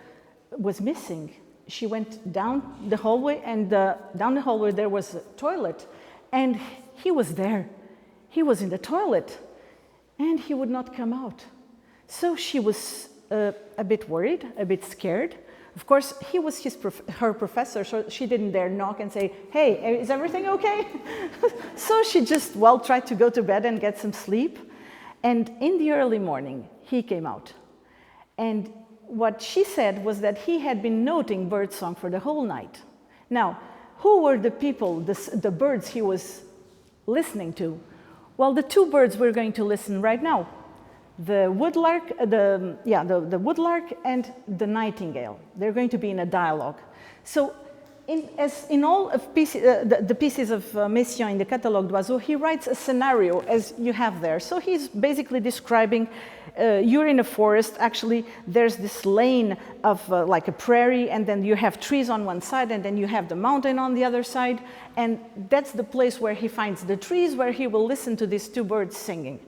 was missing. She went down the hallway, and down the hallway there was a toilet. And he was there. He was in the toilet, and he would not come out. So she was a bit worried, a bit scared. Of course, he was her professor, so she didn't dare knock and say, "Hey, is everything okay?" So she just, tried to go to bed and get some sleep. And in the early morning, he came out. And what she said was that he had been noting birdsong for the whole night. Now, who were the people, the birds he was listening to? Well, the 2 birds we're going to listen right now. The woodlark, the woodlark and the nightingale. They're going to be in a dialogue. So, as in all of the pieces of Messiaen in the Catalogue d'Oiseaux, he writes a scenario, as you have there. So he's basically describing, you're in a forest. Actually, there's this lane of like a prairie, and then you have trees on one side, and then you have the mountain on the other side. And that's the place where he finds the trees, where he will listen to these 2 birds singing.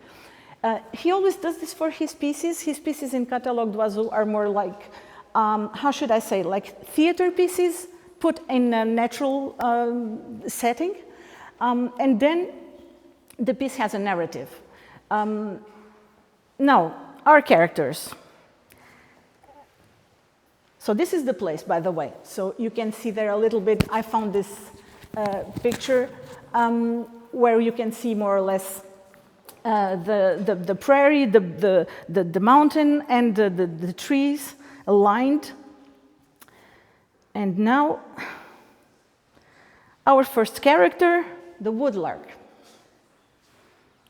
He always does this for his pieces. His pieces in Catalogue d'Oiseaux are more like, how should I say, like theater pieces, put in a natural setting, and then the piece has a narrative. Now, our characters. So this is the place, by the way. So you can see there a little bit. I found this picture where you can see more or less the prairie, the mountain, and the trees aligned. And now, our first character, the woodlark.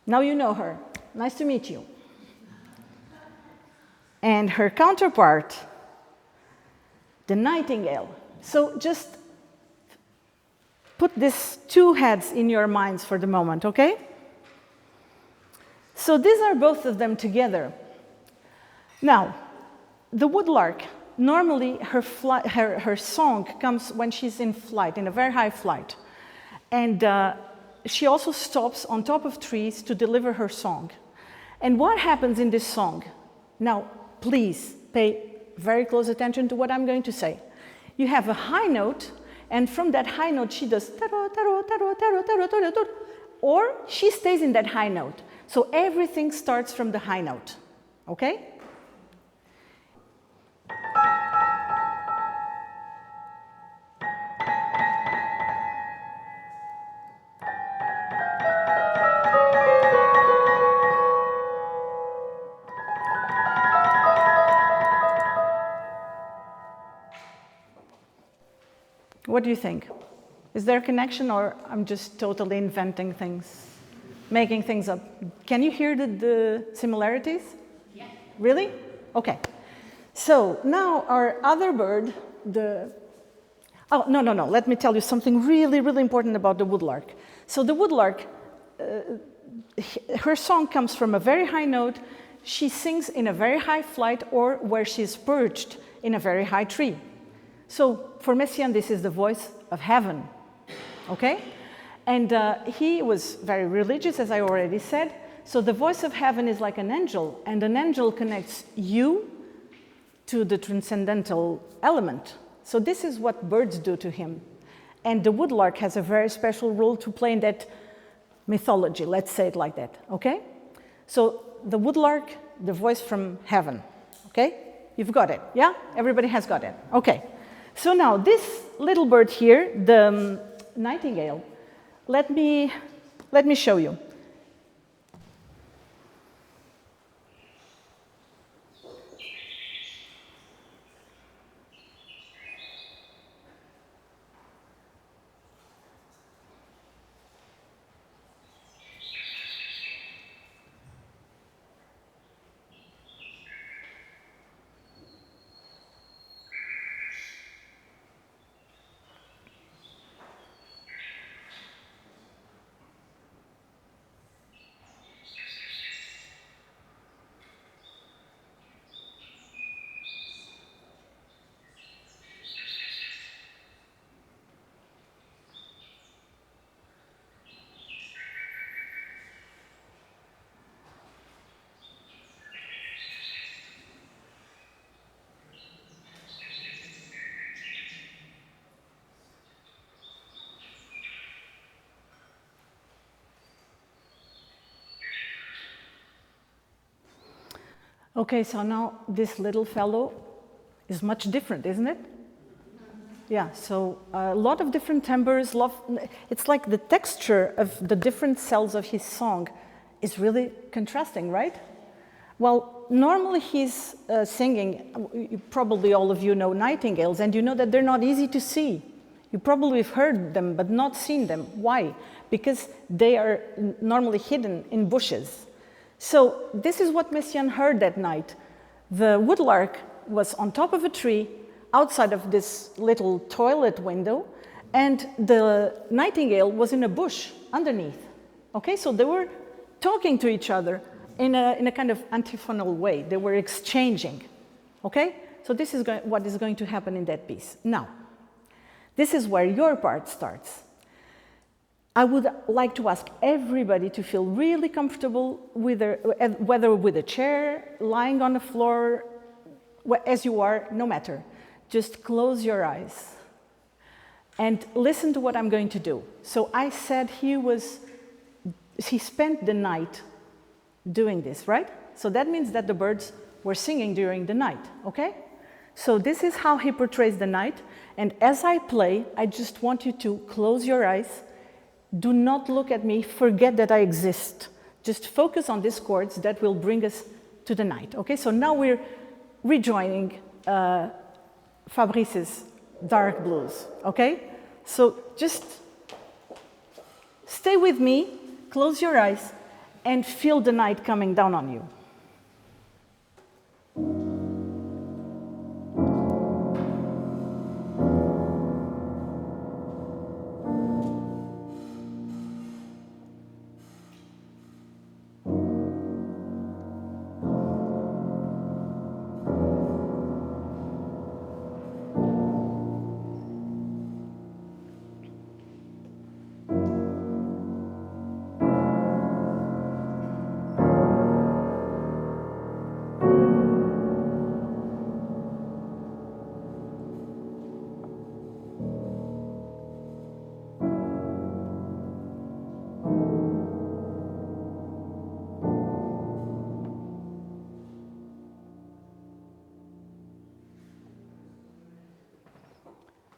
Now you know her. Nice to meet you. And her counterpart, the nightingale. So just put these two heads in your minds for the moment, okay? So these are both of them together. Now, the woodlark, normally her song comes when she's in flight, in a very high flight. And she also stops on top of trees to deliver her song. And what happens in this song? Now, please pay very close attention to what I'm going to say. You have a high note, and from that high note she does taro, taro, taro, taro, taro, taro, taro, or she stays in that high note. So everything starts from the high note, okay? What do you think? Is there a connection, or I'm just totally inventing things, making things up? Can you hear the similarities? Yeah. Really? Okay. So now our other bird, oh, no, let me tell you something really, really important about the woodlark. So the woodlark, her song comes from a very high note. She sings in a very high flight, or where she's perched in a very high tree. So for Messiaen, this is the voice of heaven, okay? And he was very religious, as I already said. So the voice of heaven is like an angel, and an angel connects you to the transcendental element. So this is what birds do to him. And the woodlark has a very special role to play in that mythology, let's say it like that, okay? So the woodlark, the voice from heaven, okay? You've got it, yeah? Everybody has got it, okay. So now, this little bird here, the nightingale, let me show you. Okay, so now this little fellow is much different, isn't it? Yeah, so a lot of different timbres. It's like the texture of the different cells of his song is really contrasting, right? Well, normally he's singing, probably all of you know nightingales, and you know that they're not easy to see. You probably have heard them, but not seen them. Why? Because they are normally hidden in bushes. So this is what Messiaen heard that night. The woodlark was on top of a tree, outside of this little toilet window, and the nightingale was in a bush underneath. Okay, so they were talking to each other in a kind of antiphonal way. They were exchanging. Okay, so this is what is going to happen in that piece. Now, this is where your part starts. I would like to ask everybody to feel really comfortable with whether with a chair, lying on the floor, as you are, no matter. Just close your eyes. And listen to what I'm going to do. So I said he spent the night doing this, right? So that means that the birds were singing during the night, okay? So this is how he portrays the night. And as I play, I just want you to close your eyes. Do not look at me, forget that I exist. Just focus on these chords that will bring us to the night, okay? So now we're rejoining Fabrice's dark blues, okay? So just stay with me, close your eyes, and feel the night coming down on you.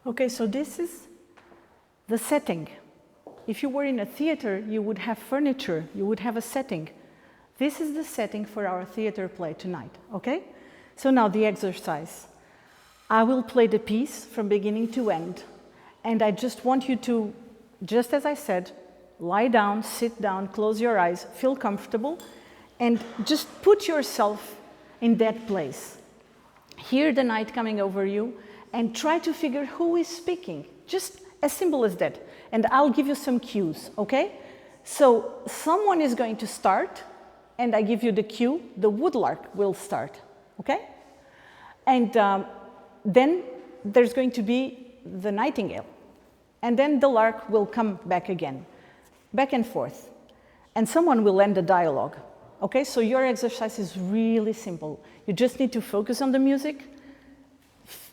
Okay, so this is the setting. If you were in a theater, you would have furniture, you would have a setting. This is the setting for our theater play tonight, okay? So now the exercise. I will play the piece from beginning to end, and I just want you to, just as I said, lie down, sit down, close your eyes, feel comfortable, and just put yourself in that place. Hear the night coming over you, and try to figure who is speaking, just as simple as that. And I'll give you some cues, okay? So someone is going to start, and I give you the cue, the woodlark will start, okay? And then there's going to be the nightingale, and then the lark will come back again, back and forth, and someone will end the dialogue, okay? So your exercise is really simple. You just need to focus on the music,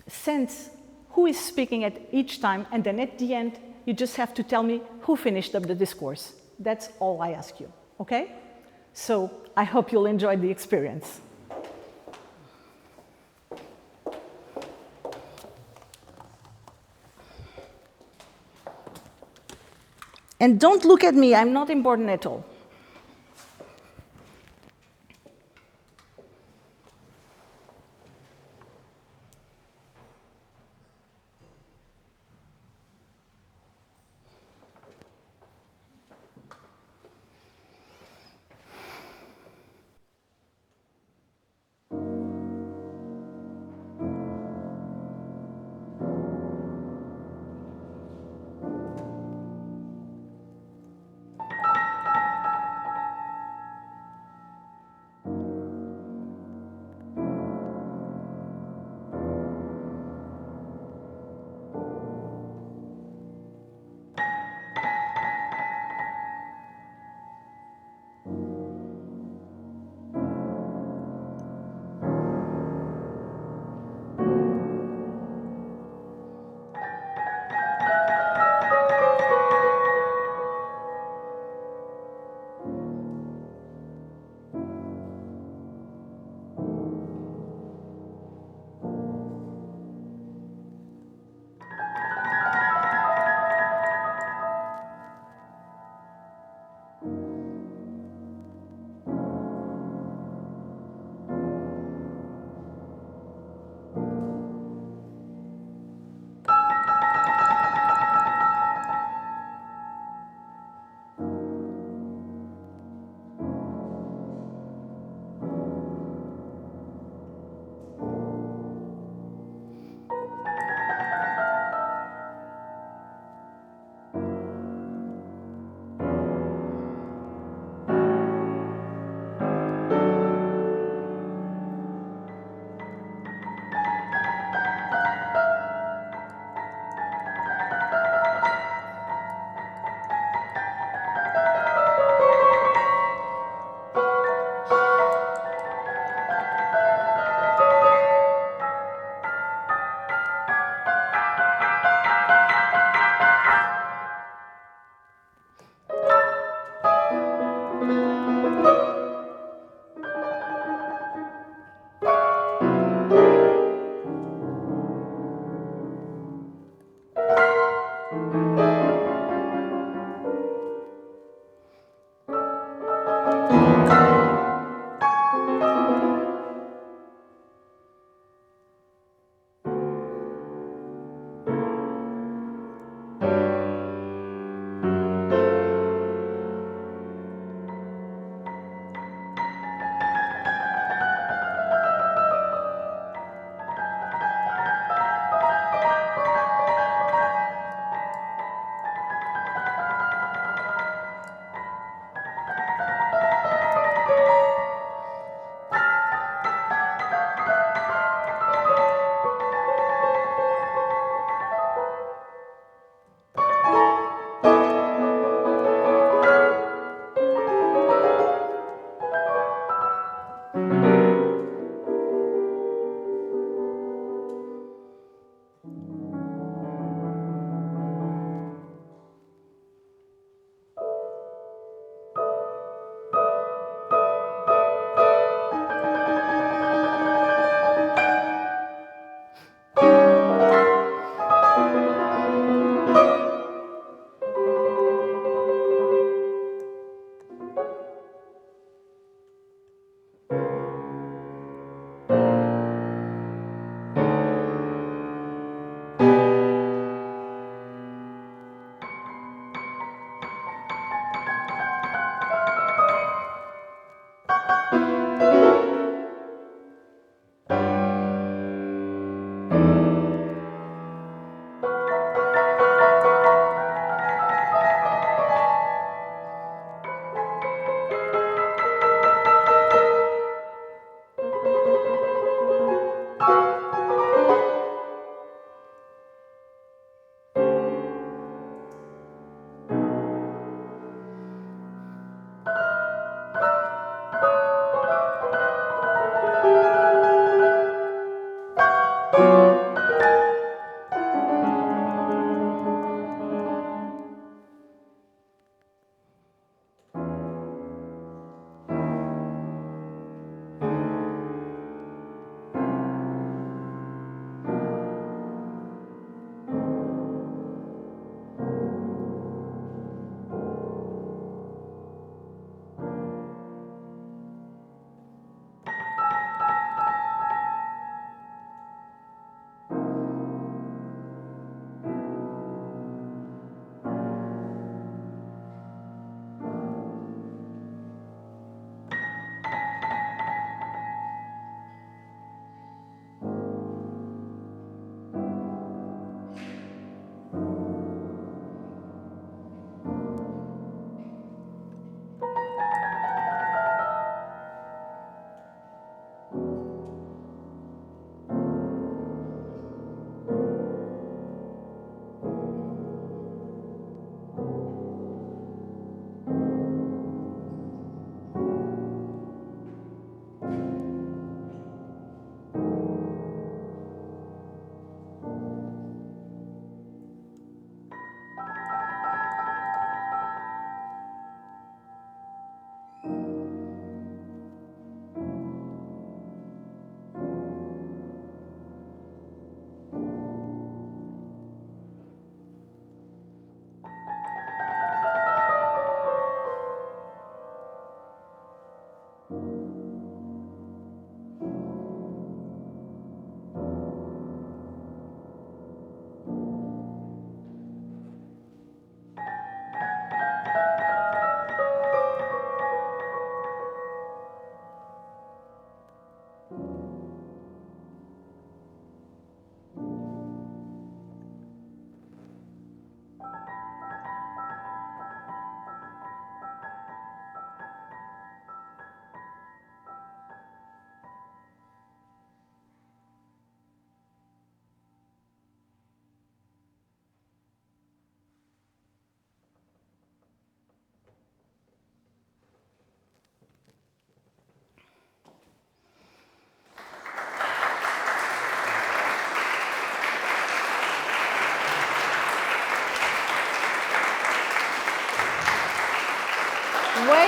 sense who is speaking at each time, and then at the end, you just have to tell me who finished up the discourse. That's all I ask you, okay? So I hope you'll enjoy the experience. And don't look at me, I'm not important at all.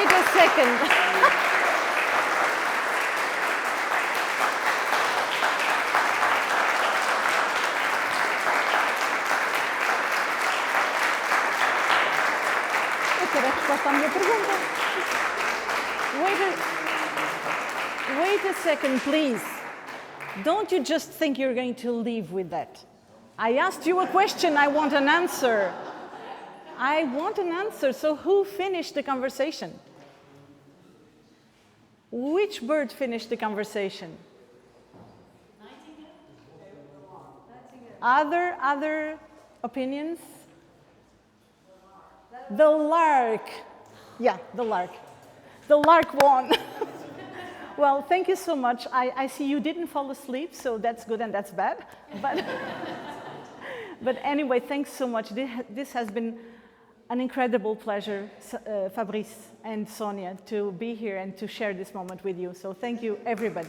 Wait a second. Eu quero a resposta à minha pergunta. Wait a second, please. Don't you just think you're going to leave with that? I asked you a question, I want an answer. I want an answer. So who finished the conversation? Which bird finished the conversation? Other opinions? The lark. Yeah, the lark. The lark won. Well, thank you so much. I see you didn't fall asleep, so that's good and that's bad. But anyway, thanks so much. This has been an incredible pleasure, Fabrice and Sonia, to be here and to share this moment with you. So thank you, everybody.